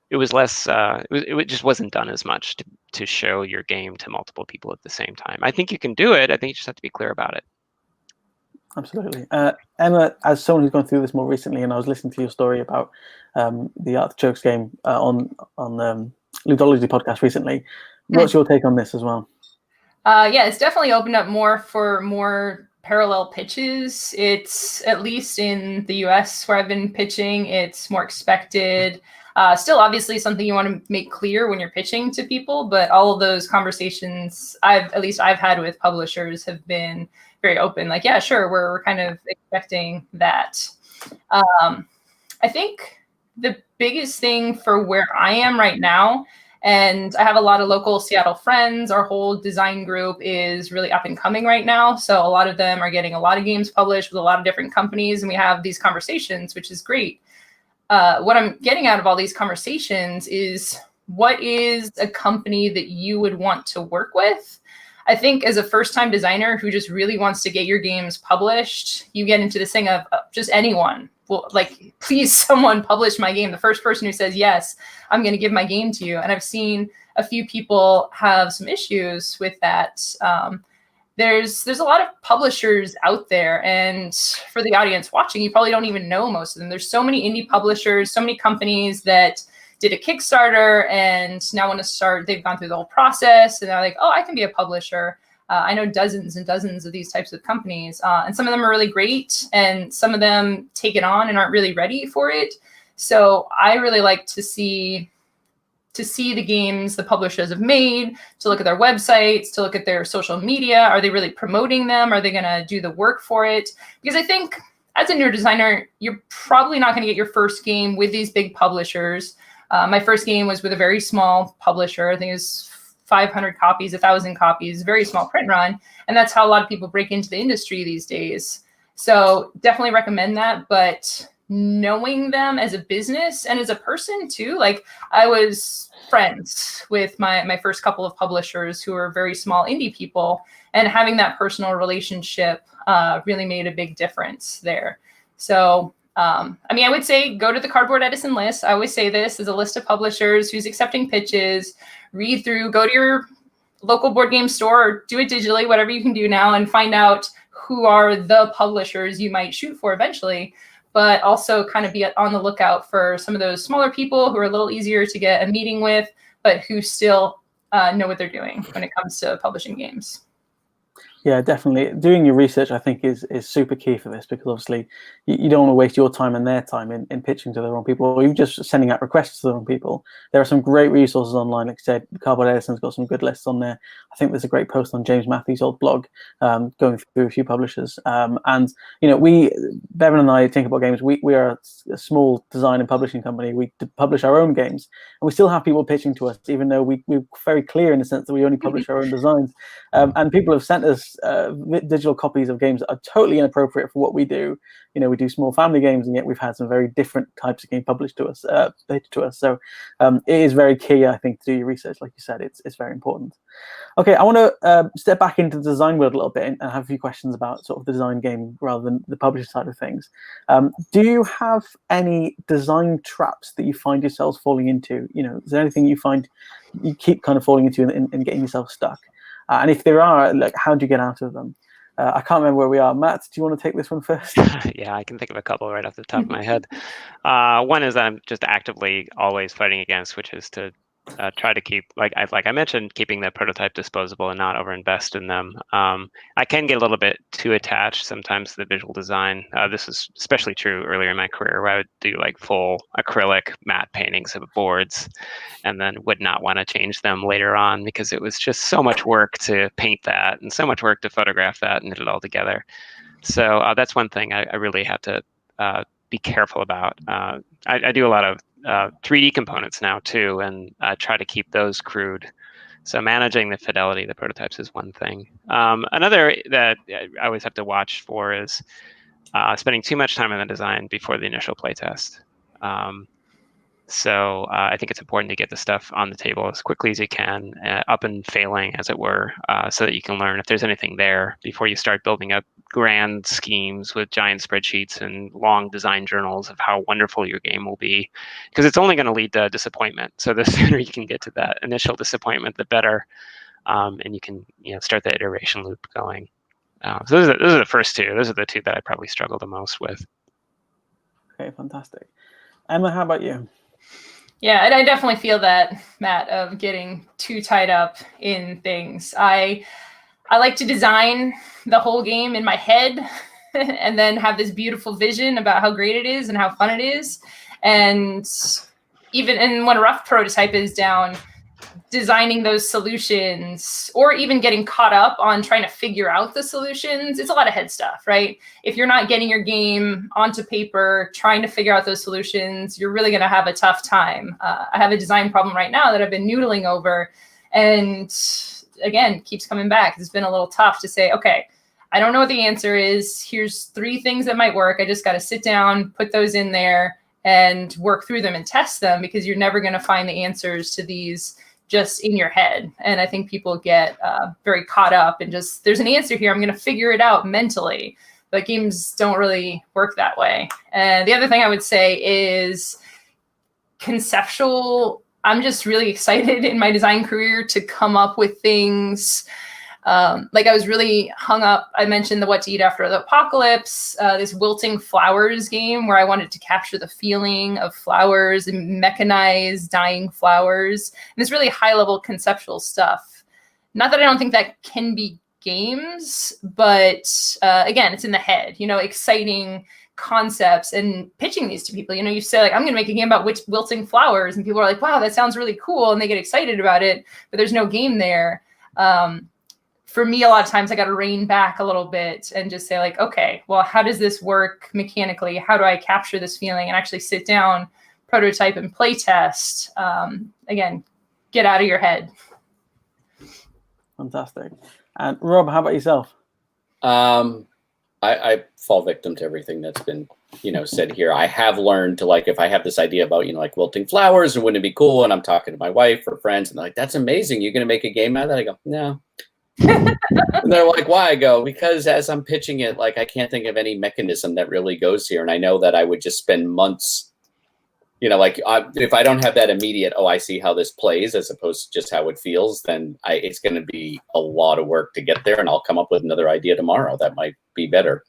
less, it just wasn't done as much to show your game to multiple people at the same time. I think you can do it. I think you just have to be clear about it. Absolutely. Emma, as someone who's gone through this more recently, and I was listening to your story about the Artichokes game on Ludology podcast recently, what's your take on this as well? Yeah, it's definitely opened up more for more parallel pitches. It's, at least in the US where I've been pitching, it's more expected. Still, obviously, something you want to make clear when you're pitching to people, but all of those conversations I've had with publishers have been very open. Like, yeah, sure, we're kind of expecting that. I think the biggest thing for where I am right now, and I have a lot of local Seattle friends, our whole design group is really up and coming right now. So a lot of them are getting a lot of games published with a lot of different companies, and we have these conversations, which is great. What I'm getting out of all these conversations is, what is a company that you would want to work with? I think as a first-time designer who just really wants to get your games published, you get into this thing of just anyone. Well, like, please, someone publish my game. The first person who says, yes, I'm going to give my game to you. And I've seen a few people have some issues with that. There's a lot of publishers out there, and for the audience watching, you probably don't even know most of them. There's so many indie publishers, so many companies that did a Kickstarter and now want to start. They've gone through the whole process, and they're like, oh, I can be a publisher. I know dozens and dozens of these types of companies, and some of them are really great, and some of them take it on and aren't really ready for it. So I really like to see the games the publishers have made, to look at their websites, to look at their social media. Are they really promoting them? Are they going to do the work for it? Because I think as a new designer, you're probably not going to get your first game with these big publishers. My first game was with a very small publisher. I think it was 500 copies, 1,000 copies, very small print run. And that's how a lot of people break into the industry these days. So definitely recommend that. But knowing them as a business and as a person too, like, I was friends with my first couple of publishers who were very small indie people, and having that personal relationship really made a big difference there. So I mean, I would say go to the Cardboard Edison list. I always say this is a list of publishers who's accepting pitches. Read through, go to your local board game store, or do it digitally, whatever you can do now, and find out who are the publishers you might shoot for eventually. But also kind of be on the lookout for some of those smaller people who are a little easier to get a meeting with, but who still know what they're doing when it comes to publishing games. Yeah, definitely. Doing your research, I think, is super key for this, because obviously you don't want to waste your time and their time in pitching to the wrong people, or even just sending out requests to the wrong people. There are some great resources online. Like I said, Cardboard Edison's got some good lists on there. I think there's a great post on James Matthews' old blog going through a few publishers. And, you know, Bevan and I, Tinkerbot Games, we are a small design and publishing company. We publish our own games, and we still have people pitching to us, even though we're very clear in the sense that we only publish our own designs. And people have sent us digital copies of games that are totally inappropriate for what we do. You know, we do small family games, and yet we've had some very different types of games published to us, So it is very key, I think, to do your research. Like you said, it's very important. Okay, I want to step back into the design world a little bit and have a few questions about sort of the design game rather than the publisher side of things. Do you have any design traps that you find yourselves falling into? You know, is there anything you find you keep kind of falling into and getting yourself stuck? And if there are, like, how do you get out of them? I can't remember where we are. Matt, do you want to take this one first? Yeah, I can think of a couple right off the top of my head. One is that I'm just actively always fighting against, which is to try to keep, like I mentioned, keeping the prototype disposable and not overinvest in them. I can get a little bit too attached sometimes to the visual design. This is especially true earlier in my career, where I would do like full acrylic matte paintings of boards and then would not want to change them later on, because it was just so much work to paint that and so much work to photograph that and knit it all together. So that's one thing I really have to be careful about. I do a lot of 3D components now too, and try to keep those crude. So managing the fidelity of the prototypes is one thing. Another that I always have to watch for is spending too much time on the design before the initial playtest. So I think it's important to get the stuff on the table as quickly as you can, up and failing, as it were, so that you can learn if there's anything there before you start building up grand schemes with giant spreadsheets and long design journals of how wonderful your game will be, because it's only going to lead to disappointment. So the sooner you can get to that initial disappointment, the better, and you can start the iteration loop going. So those are the first two. Those are the two that I probably struggle the most with. Okay, fantastic. Emma, how about you? Yeah, and I definitely feel that, Matt, of getting too tied up in things. I like to design the whole game in my head and then have this beautiful vision about how great it is and how fun it is. And even and when a rough prototype is down, designing those solutions or even getting caught up on trying to figure out the solutions, it's a lot of head stuff, right? If you're not getting your game onto paper, trying to figure out those solutions, you're really going to have a tough time. I have a design problem right now that I've been noodling over, and again, keeps coming back. It's been a little tough to say, okay, I don't know what the answer is. Here's 3 things that might work. I just got to sit down, put those in there, and work through them and test them, because you're never going to find the answers to these just in your head. And I think people get very caught up and just, there's an answer here, I'm going to figure it out mentally. But games don't really work that way. And the other thing I would say is conceptual. I'm just really excited in my design career to come up with things. Like I was really hung up. I mentioned the What to Eat After the Apocalypse, this wilting flowers game where I wanted to capture the feeling of flowers and mechanize dying flowers. And this really high level conceptual stuff. Not that I don't think that can be games, but again, it's in the head, you know, exciting concepts and pitching these to people. You know, you say like, I'm going to make a game about wilting flowers, and people are like, wow, that sounds really cool. And they get excited about it, but there's no game there. For me, a lot of times I got to rein back a little bit and just say like, okay, well, how does this work mechanically? How do I capture this feeling and actually sit down, prototype and play test? Again, get out of your head. Fantastic. And Rob, how about yourself? I fall victim to everything that's been, you know, said here. I have learned to, like, if I have this idea about, you know, like wilting flowers and wouldn't it be cool, and I'm talking to my wife or friends and they're like, that's amazing, you're going to make a game out of that? I go, no. And they're like, why? I go, because as I'm pitching it, like, I can't think of any mechanism that really goes here. And I know that I would just spend months, you know, like if I don't have that immediate, oh, I see how this plays as opposed to just how it feels, then it's going to be a lot of work to get there. And I'll come up with another idea tomorrow that might be better.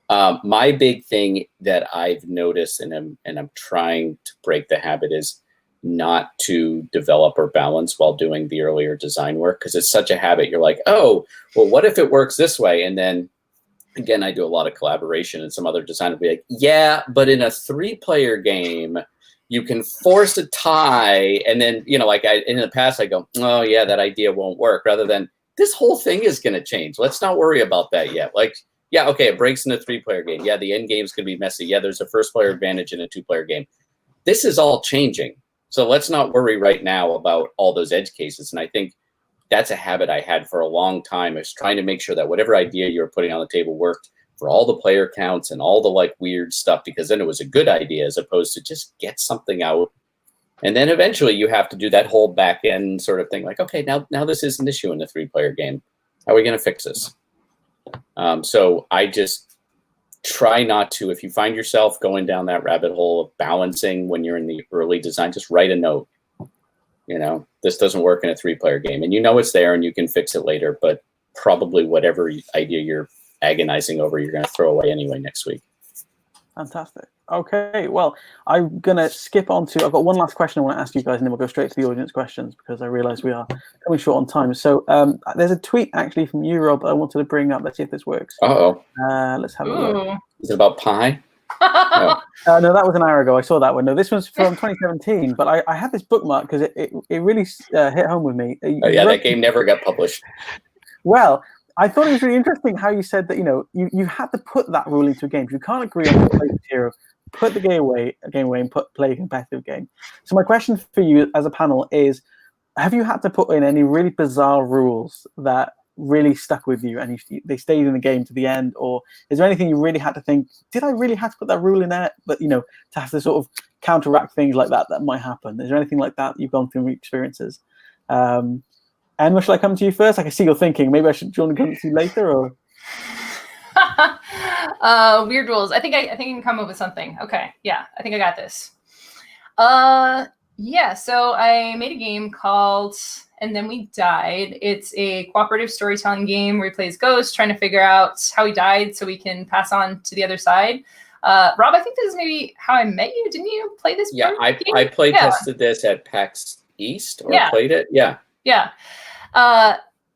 My big thing that I've noticed, and I'm trying to break the habit, is not to develop or balance while doing the earlier design work, because it's such a habit. You're like, oh, well, what if it works this way? And then again, I do a lot of collaboration, and some other designer will be like, yeah, but in a 3-player game, you can force a tie. And then, you know, like in the past, I go, oh yeah, that idea won't work, rather than this whole thing is going to change. Let's not worry about that yet. Like, yeah, okay, it breaks in a 3-player game. Yeah, the end game's going to be messy. Yeah, there's a first-player advantage in a 2-player game. This is all changing. So let's not worry right now about all those edge cases. And I think that's a habit I had for a long time, is trying to make sure that whatever idea you were putting on the table worked for all the player counts and all the like weird stuff, because then it was a good idea, as opposed to just get something out. And then eventually you have to do that whole back end sort of thing. Like, okay, now this is an issue in the 3-player game. How are we going to fix this? So I just try not to, if you find yourself going down that rabbit hole of balancing when you're in the early design, just write a note. You know, this doesn't work in a 3-player game, and you know it's there and you can fix it later, but probably whatever idea you're agonizing over, you're going to throw away anyway next week. Fantastic. Okay, well, I'm going to skip on to, I've got one last question I want to ask you guys, and then we'll go straight to the audience questions, because I realize we are coming short on time. So there's a tweet actually from you, Rob, I wanted to bring up. Let's see if this works. Uh-oh. Let's have a look. Is it about pie? No. No, that was an hour ago. I saw that one. No, this one's from 2017, but I had this bookmark because it really hit home with me. Yeah, that game never got published. Well, I thought it was really interesting how you said that, you know, you had to put that rule into a game. If you can't agree on the play material, put the game away and play a competitive game. So my question for you as a panel is, have you had to put in any really bizarre rules that really stuck with you and they stayed in the game to the end? Or is there anything you really had to think, did I really have to put that rule in there? But, you know, to have to sort of counteract things like that might happen. Is there anything like that you've gone through in experiences? Emma, shall I come to you first? I can see you're thinking. Maybe I should join and come to you later, or weird rules. I think I can come up with something. Okay, yeah, I think I got this. Yeah, so I made a game called And Then We Died. It's a cooperative storytelling game where he plays ghosts, trying to figure out how he died so we can pass on to the other side. Rob, I think this is maybe how I met you. Didn't you play this? Yeah, I play tested this at PAX East, or played it. Yeah. Yeah.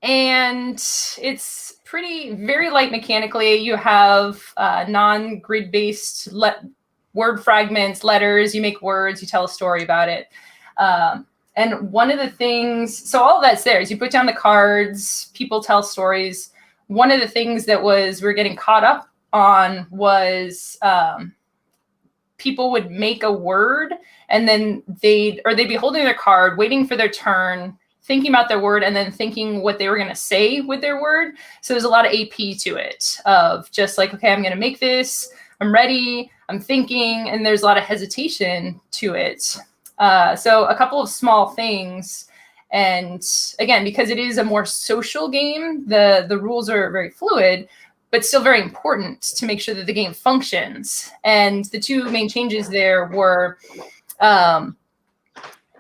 And it's very light mechanically. You have non-grid based word fragments, letters. You make words. You tell a story about it. And one of the things, so all of that's there is you put down the cards, people tell stories. One of the things that we're getting caught up on was people would make a word and then they'd be holding their card, waiting for their turn, thinking about their word, and then thinking what they were going to say with their word. So there's a lot of AP to it of just like, okay, I'm going to make this. I'm ready. I'm thinking. And there's a lot of hesitation to it. So a couple of small things. And again, because it is a more social game, the rules are very fluid, but still very important to make sure that the game functions. And the two main changes there were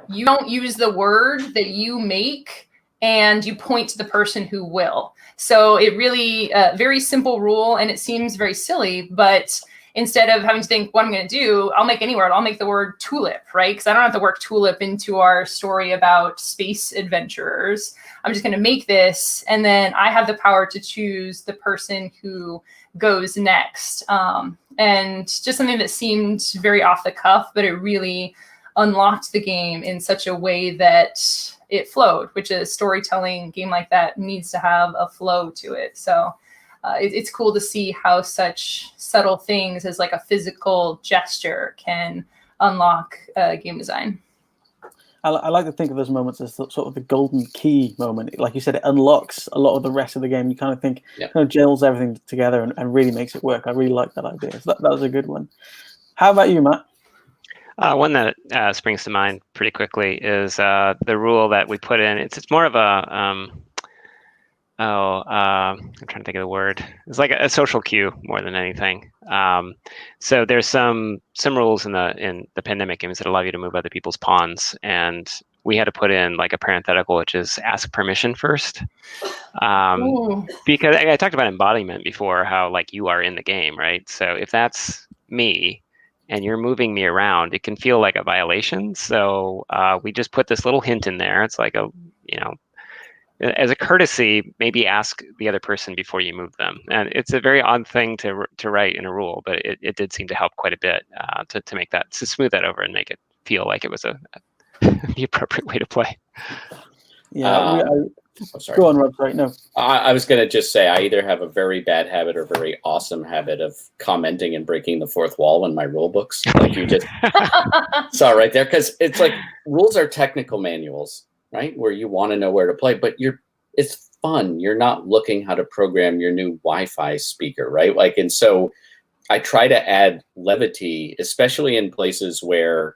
you don't use the word that you make and you point to the person who will. So it really, very simple rule, and it seems very silly, but instead of having to think what I'm going to do, I'll make any word. I'll make the word tulip, right? Because I don't have to work tulip into our story about space adventurers. I'm just going to make this, and then I have the power to choose the person who goes next. And just something that seemed very off the cuff, but it really unlocked the game in such a way that it flowed, which a storytelling game like that needs to have a flow to it. So it's cool to see how such subtle things as like a physical gesture can unlock game design. I like to think of those moments as sort of the golden key moment. Like you said, it unlocks a lot of the rest of the game. You kind of think, kind of gels everything together and really makes it work. I really like that idea. So that was a good one. How about you, Matt? One that springs to mind pretty quickly is the rule that we put in. It's more of a I'm trying to think of the word. It's like a social cue more than anything. So there's some rules in the pandemic games that allow you to move other people's pawns, and we had to put in like a parenthetical, which is ask permission first. Because I talked about embodiment before, how like you are in the game, right? So if that's me and you're moving me around, it can feel like a violation. So we just put this little hint in there. It's like as a courtesy, maybe ask the other person before you move them. And it's a very odd thing to write in a rule, but it did seem to help quite a bit to make that, to smooth that over and make it feel like it was the appropriate way to play. Yeah, sorry. Go on, Rob. Sorry, no. I was going to just say I either have a very bad habit or very awesome habit of commenting and breaking the fourth wall in my rule books, like you just saw right there. Because it's like rules are technical manuals, right? Where you want to know where to play, but it's fun. You're not looking how to program your new Wi-Fi speaker, right? Like, and so I try to add levity, especially in places where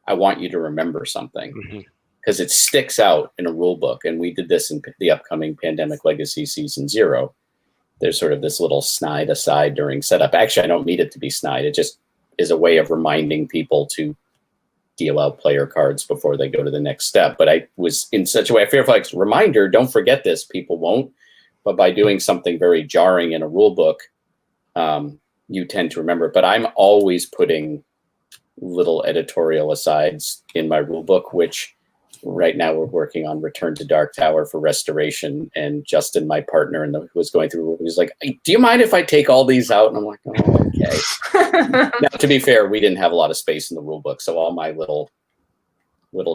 I want you to remember something. Mm-hmm. Because it sticks out in a rule book. And we did this in the upcoming Pandemic Legacy Season 0. There's sort of this little snide aside during setup. Actually, I don't need it to be snide. It just is a way of reminding people to deal out player cards before they go to the next step. But I was in such a way, I feel like, reminder, don't forget this, people won't. But by doing something very jarring in a rule book, you tend to remember it. But I'm always putting little editorial asides in my rule book, which right now we're working on Return to Dark Tower for restoration, and Justin, my partner, who was going through, he was like, do you mind if I take all these out? And I'm like, oh, okay. Now, to be fair, we didn't have a lot of space in the rule book, so all my little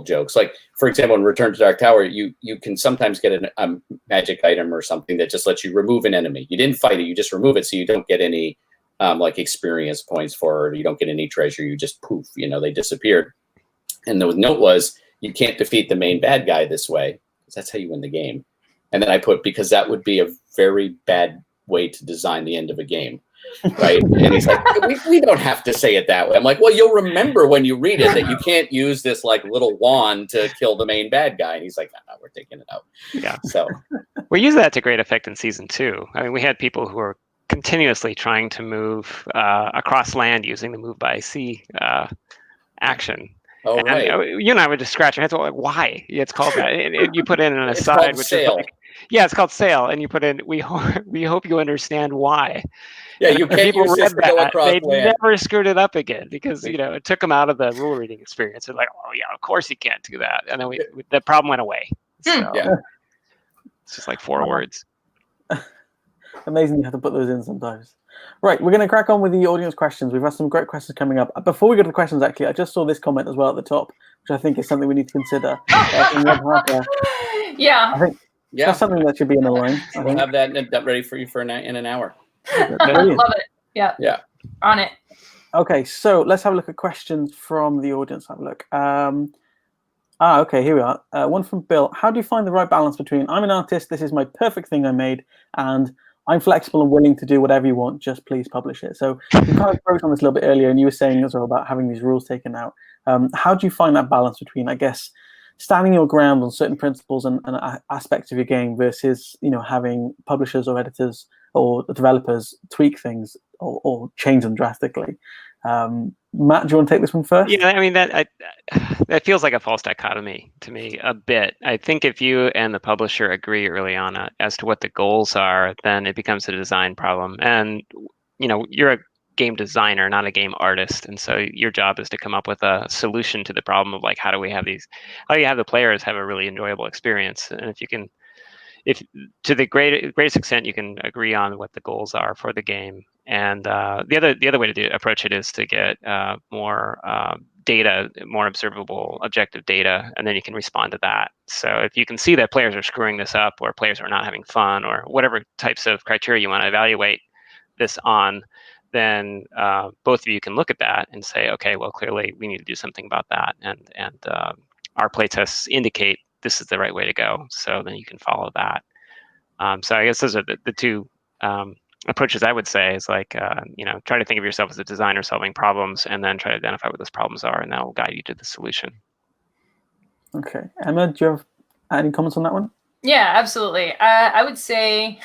jokes, like, for example, in Return to Dark Tower, you can sometimes get a magic item or something that just lets you remove an enemy. You didn't fight it, you just remove it, so you don't get any like experience points for it, or you don't get any treasure, you just poof, they disappeared. And the note was, you can't defeat the main bad guy this way, because that's how you win the game. And then I put, because that would be a very bad way to design the end of a game, right? And he's like, we don't have to say it that way. I'm like, well, you'll remember when you read it that you can't use this like little wand to kill the main bad guy. And he's like, no, we're taking it out. Yeah. So we use that to great effect in Season 2. I mean, we had people who were continuously trying to move across land using the move by sea action. Oh, and right. You and I would just scratch our heads, like, why? It's called that. You put in an aside, which sail. is like, yeah, it's called sail, and you put in, we hope you understand why. Yeah, and you can't use this to go across they land. never screwed it up again, because it took them out of the rule reading experience. They're like, oh yeah, of course you can't do that, and then the problem went away. So yeah, it's just like 4 words. Amazing you have to put those in sometimes. Right, we're going to crack on with the audience questions. We've got some great questions coming up. Before we go to the questions, actually, I just saw this comment as well at the top, which I think is something we need to consider. From Rob Harker. Yeah. I think that's something that should be in the line. We'll have that ready for you in an hour. Brilliant. Love it. Yeah. Yeah. On it. Okay, so let's have a look at questions from the audience. Have a look. Okay, here we are. One from Bill. How do you find the right balance between I'm an artist, this is my perfect thing I made, and I'm flexible and willing to do whatever you want, just please publish it? So we kind of broke on this a little bit earlier, and you were saying as well about having these rules taken out. How do you find that balance between, I guess, standing your ground on certain principles and aspects of your game versus, having publishers or editors or developers tweak things or change them drastically? Matt, do you want to take this one first? Yeah, I mean that feels like a false dichotomy to me a bit. I think if you and the publisher agree early on as to what the goals are, then it becomes a design problem. And you're a game designer, not a game artist, and so your job is to come up with a solution to the problem of like how do you have the players have a really enjoyable experience. And if to the greatest extent you can agree on what the goals are for the game. And the other way to approach it is to get more data, more observable, objective data, and then you can respond to that. So if you can see that players are screwing this up, or players are not having fun, or whatever types of criteria you want to evaluate this on, then both of you can look at that and say, okay, well, clearly we need to do something about that, and our playtests indicate this is the right way to go. So then you can follow that. So I guess those are the two approaches I would say is like, try to think of yourself as a designer solving problems, and then try to identify what those problems are, and that will guide you to the solution. Okay. Emma, do you have any comments on that one? Yeah, absolutely. I would say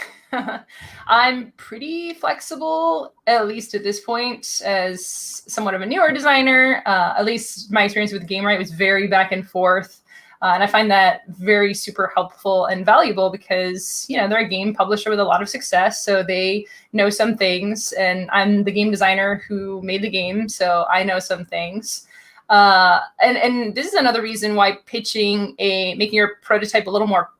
I'm pretty flexible, at least at this point, as somewhat of a newer designer. At least my experience with GameWrite was very back and forth. And I find that very super helpful and valuable because, they're a game publisher with a lot of success. So they know some things, and I'm the game designer who made the game. So I know some things. And this is another reason why making your prototype a little more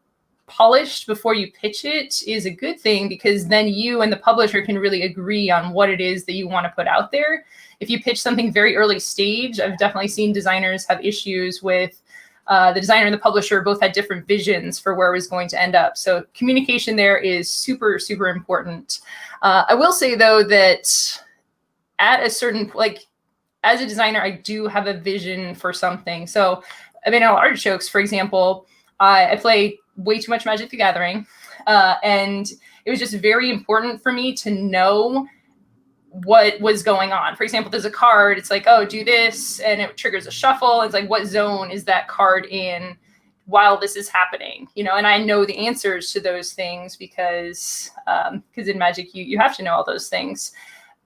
polished before you pitch it is a good thing, because then you and the publisher can really agree on what it is that you want to put out there. If you pitch something very early stage, I've definitely seen designers have issues with the designer and the publisher both had different visions for where it was going to end up. So communication there is super, super important. I will say, though, that at a certain, as a designer, I do have a vision for something. So, All Artichokes, for example, I play way too much Magic the Gathering. And it was just very important for me to know what was going on. For example, there's a card, it's like, oh, do this, and it triggers a shuffle. It's like, what zone is that card in while this is happening? And I know the answers to those things because in Magic, you have to know all those things.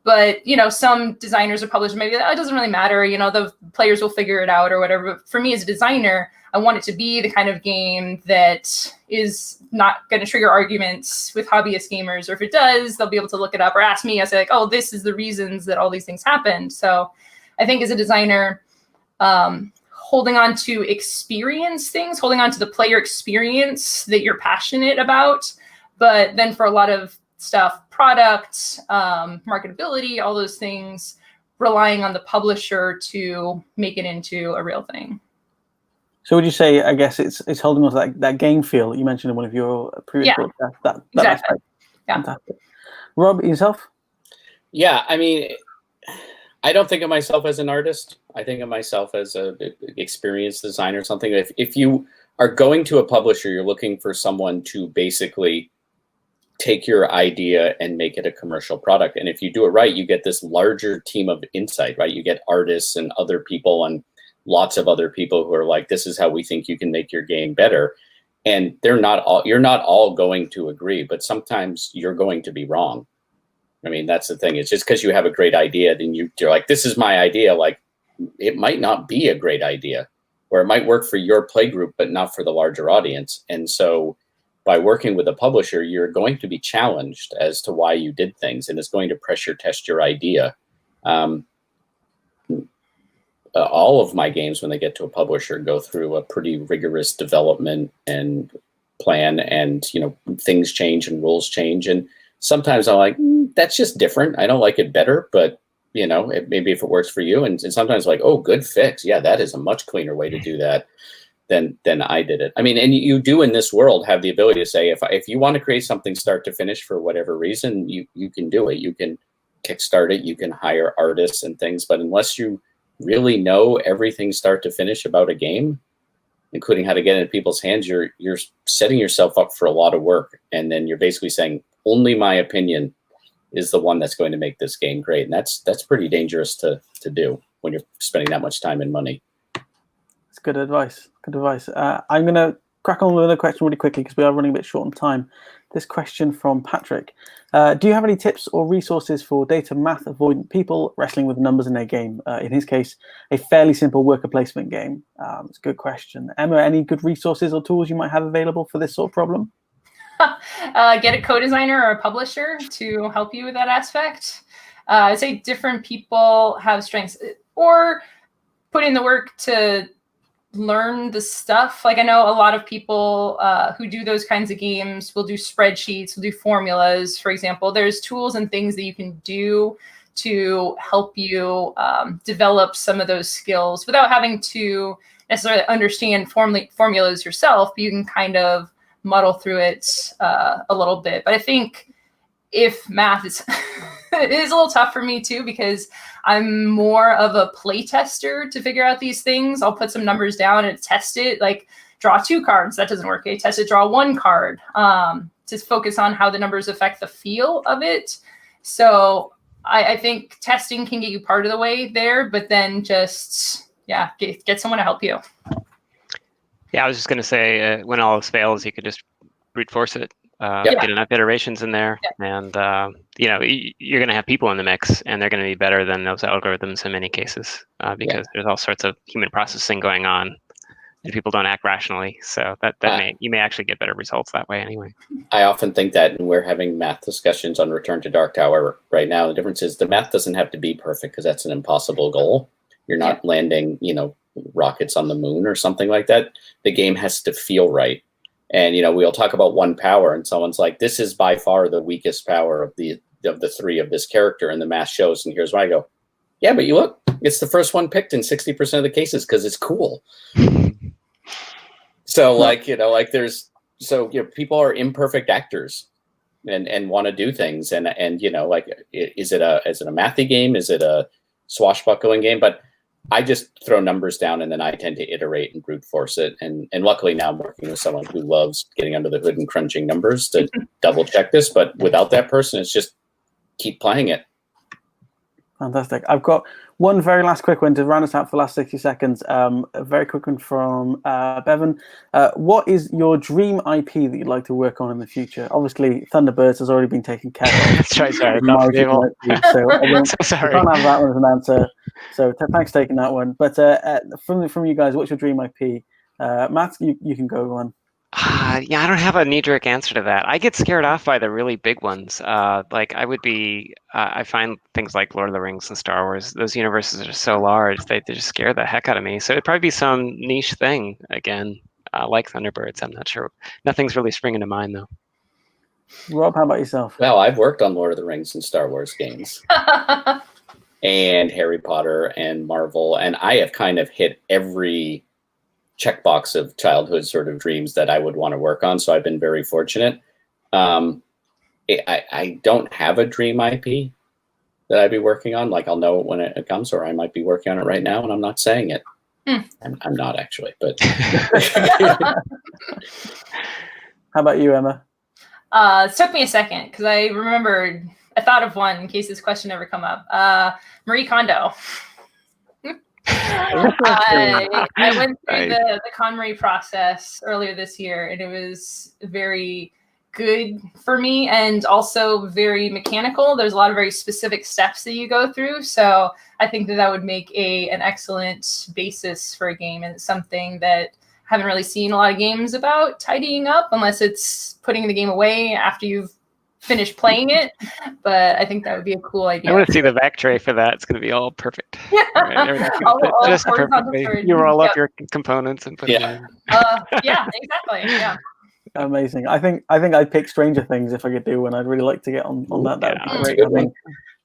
But, some designers or publishers maybe, it doesn't really matter, the players will figure it out or whatever. But for me as a designer, I want it to be the kind of game that is not going to trigger arguments with hobbyist gamers. Or if it does, they'll be able to look it up or ask me. I say, oh, this is the reasons that all these things happened. So I think as a designer, holding on to experience things, holding on to the player experience that you're passionate about. But then for a lot of stuff, product, marketability, all those things, relying on the publisher to make it into a real thing. So would you say, I guess it's holding on to that game feel that you mentioned in one of your previous books? That exactly. aspect. Yeah. Fantastic. Rob, yourself? Yeah, I don't think of myself as an artist. I think of myself as an experienced designer or something. If you are going to a publisher, you're looking for someone to basically take your idea and make it a commercial product. And if you do it right, you get this larger team of insight, right? You get artists and other people and lots of other people who are like, this is how we think you can make your game better. And you're not all going to agree, but sometimes you're going to be wrong. That's the thing. It's just because you have a great idea, then you're like, this is my idea. Like, it might not be a great idea, or it might work for your play group, but not for the larger audience. And so by working with a publisher, you're going to be challenged as to why you did things, and it's going to pressure test your idea. All of my games, when they get to a publisher, go through a pretty rigorous development and plan, and things change and rules change, and sometimes I'm like, that's just different. I don't like it better, but maybe if it works for you. And sometimes like, oh, good fix. Yeah, that is a much cleaner way to do that than I did it. I mean, and you do in this world have the ability to say, if you want to create something start to finish for whatever reason, you can do it. You can kickstart it. You can hire artists and things. But unless you really know everything start to finish about a game, including how to get it in people's hands, you're setting yourself up for a lot of work. And then you're basically saying, only my opinion is the one that's going to make this game great. And that's pretty dangerous to do when you're spending that much time and money. It's good advice. Good advice. I'm going to crack on with another question really quickly because we are running a bit short on time. This question from Patrick. Do you have any tips or resources for data math avoidant people wrestling with numbers in their game? In his case, a fairly simple worker placement game. It's a good question. Emma, any good resources or tools you might have available for this sort of problem? Get a co-designer or a publisher to help you with that aspect. I'd say different people have strengths, or put in the work to learn the stuff. Like I know a lot of people who do those kinds of games will do spreadsheets, will do formulas, for example. There's tools and things that you can do to help you develop some of those skills without having to necessarily understand formulas yourself, but you can kind of muddle through it a little bit. But I think if math is it is a little tough for me too, because I'm more of a play tester to figure out these things. I'll put some numbers down and test it, like draw 2 cards. That doesn't work. Okay, test it, draw 1 card, to focus on how the numbers affect the feel of it. So I think testing can get you part of the way there, but then just, yeah, get someone to help you. Yeah, I was just going to say, when all else fails, you could just brute force it. Get enough iterations in there, and you're going to have people in the mix, and they're going to be better than those algorithms in many cases, because there's all sorts of human processing going on, and people don't act rationally. So you may actually get better results that way anyway. I often think that, and we're having math discussions on Return to Dark Tower right now. The difference is the math doesn't have to be perfect, because that's an impossible goal. You're not landing, rockets on the moon or something like that. The game has to feel right. And, we'll talk about 1 power, and someone's like, this is by far the weakest power of the 3 of this character, and the math shows. And here's why I go, yeah, but you look, it's the first one picked in 60% of the cases because it's cool. So people are imperfect actors and want to do things. And is it a mathy game? Is it a swashbuckling game? But I just throw numbers down, and then I tend to iterate and brute force it. And luckily now I'm working with someone who loves getting under the hood and crunching numbers to double check this. But without that person, it's just keep playing it. Fantastic. I've got one very last quick one to round us out for the last 60 seconds. A very quick one from Bevan. What is your dream IP that you'd like to work on in the future? Obviously, Thunderbirds has already been taken care of. That's right, sorry. So sorry. I can't have that one as an answer. So thanks for taking that one. But from you guys, what's your dream IP? Matt, you can go on. I don't have a knee-jerk answer to that. I get scared off by the really big ones. I find things like Lord of the Rings and Star Wars, those universes are so large, they just scare the heck out of me. So it'd probably be some niche thing, again, like Thunderbirds. I'm not sure. Nothing's really springing to mind, though. Rob, how about yourself? Well, I've worked on Lord of the Rings and Star Wars games. And Harry Potter and Marvel, and I have kind of hit every checkbox of childhood sort of dreams that I would want to work on. So I've been very fortunate. I don't have a dream IP that I'd be working on. Like I'll know it when it comes, or I might be working on it right now and I'm not saying it. I'm not actually, but. How about you, Emma? It took me a second because I thought of one in case this question ever come up. Marie Kondo. I went through the KonMari process earlier this year, and it was very good for me and also very mechanical. There's a lot of very specific steps that you go through. So I think that would make an excellent basis for a game, and it's something that I haven't really seen a lot of games about tidying up unless it's putting the game away after you've finish playing it, but I think that would be a cool idea. I want to see the back tray for that. It's going to be all perfect. All just perfectly. You roll up your components and put them in. Yeah, exactly. Yeah. Amazing. I think I'd pick Stranger Things if I could do one. I'd really like to get on that. That would be That's a great. good Having one.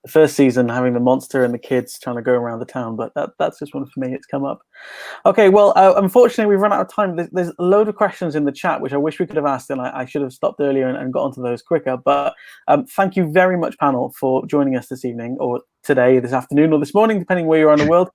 the first season, having the monster and the kids trying to go around the town, but that's just one for me. It's come up. Okay, well, unfortunately, we've run out of time. There's a load of questions in the chat, which I wish we could have asked, and I should have stopped earlier and got onto those quicker. But thank you very much, panel, for joining us this evening, or today, this afternoon, or this morning, depending where you are in the world.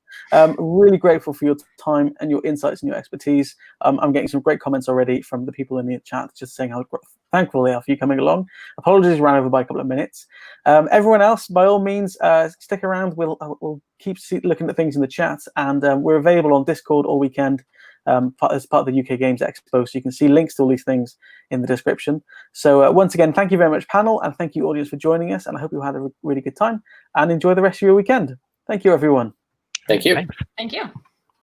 Really grateful for your time and your insights and your expertise. I'm getting some great comments already from the people in the chat, just saying how thankful they are for you coming along. Apologies, ran over by a couple of minutes. Everyone else, by all means, stick around. We'll keep looking at things in the chat, and we're available on Discord all weekend as part of the UK Games Expo, so you can see links to all these things in the description. So once again, thank you very much, panel, and thank you, audience, for joining us, and I hope you had a really good time, and enjoy the rest of your weekend. Thank you, everyone. Thank you. Thanks. Thank you.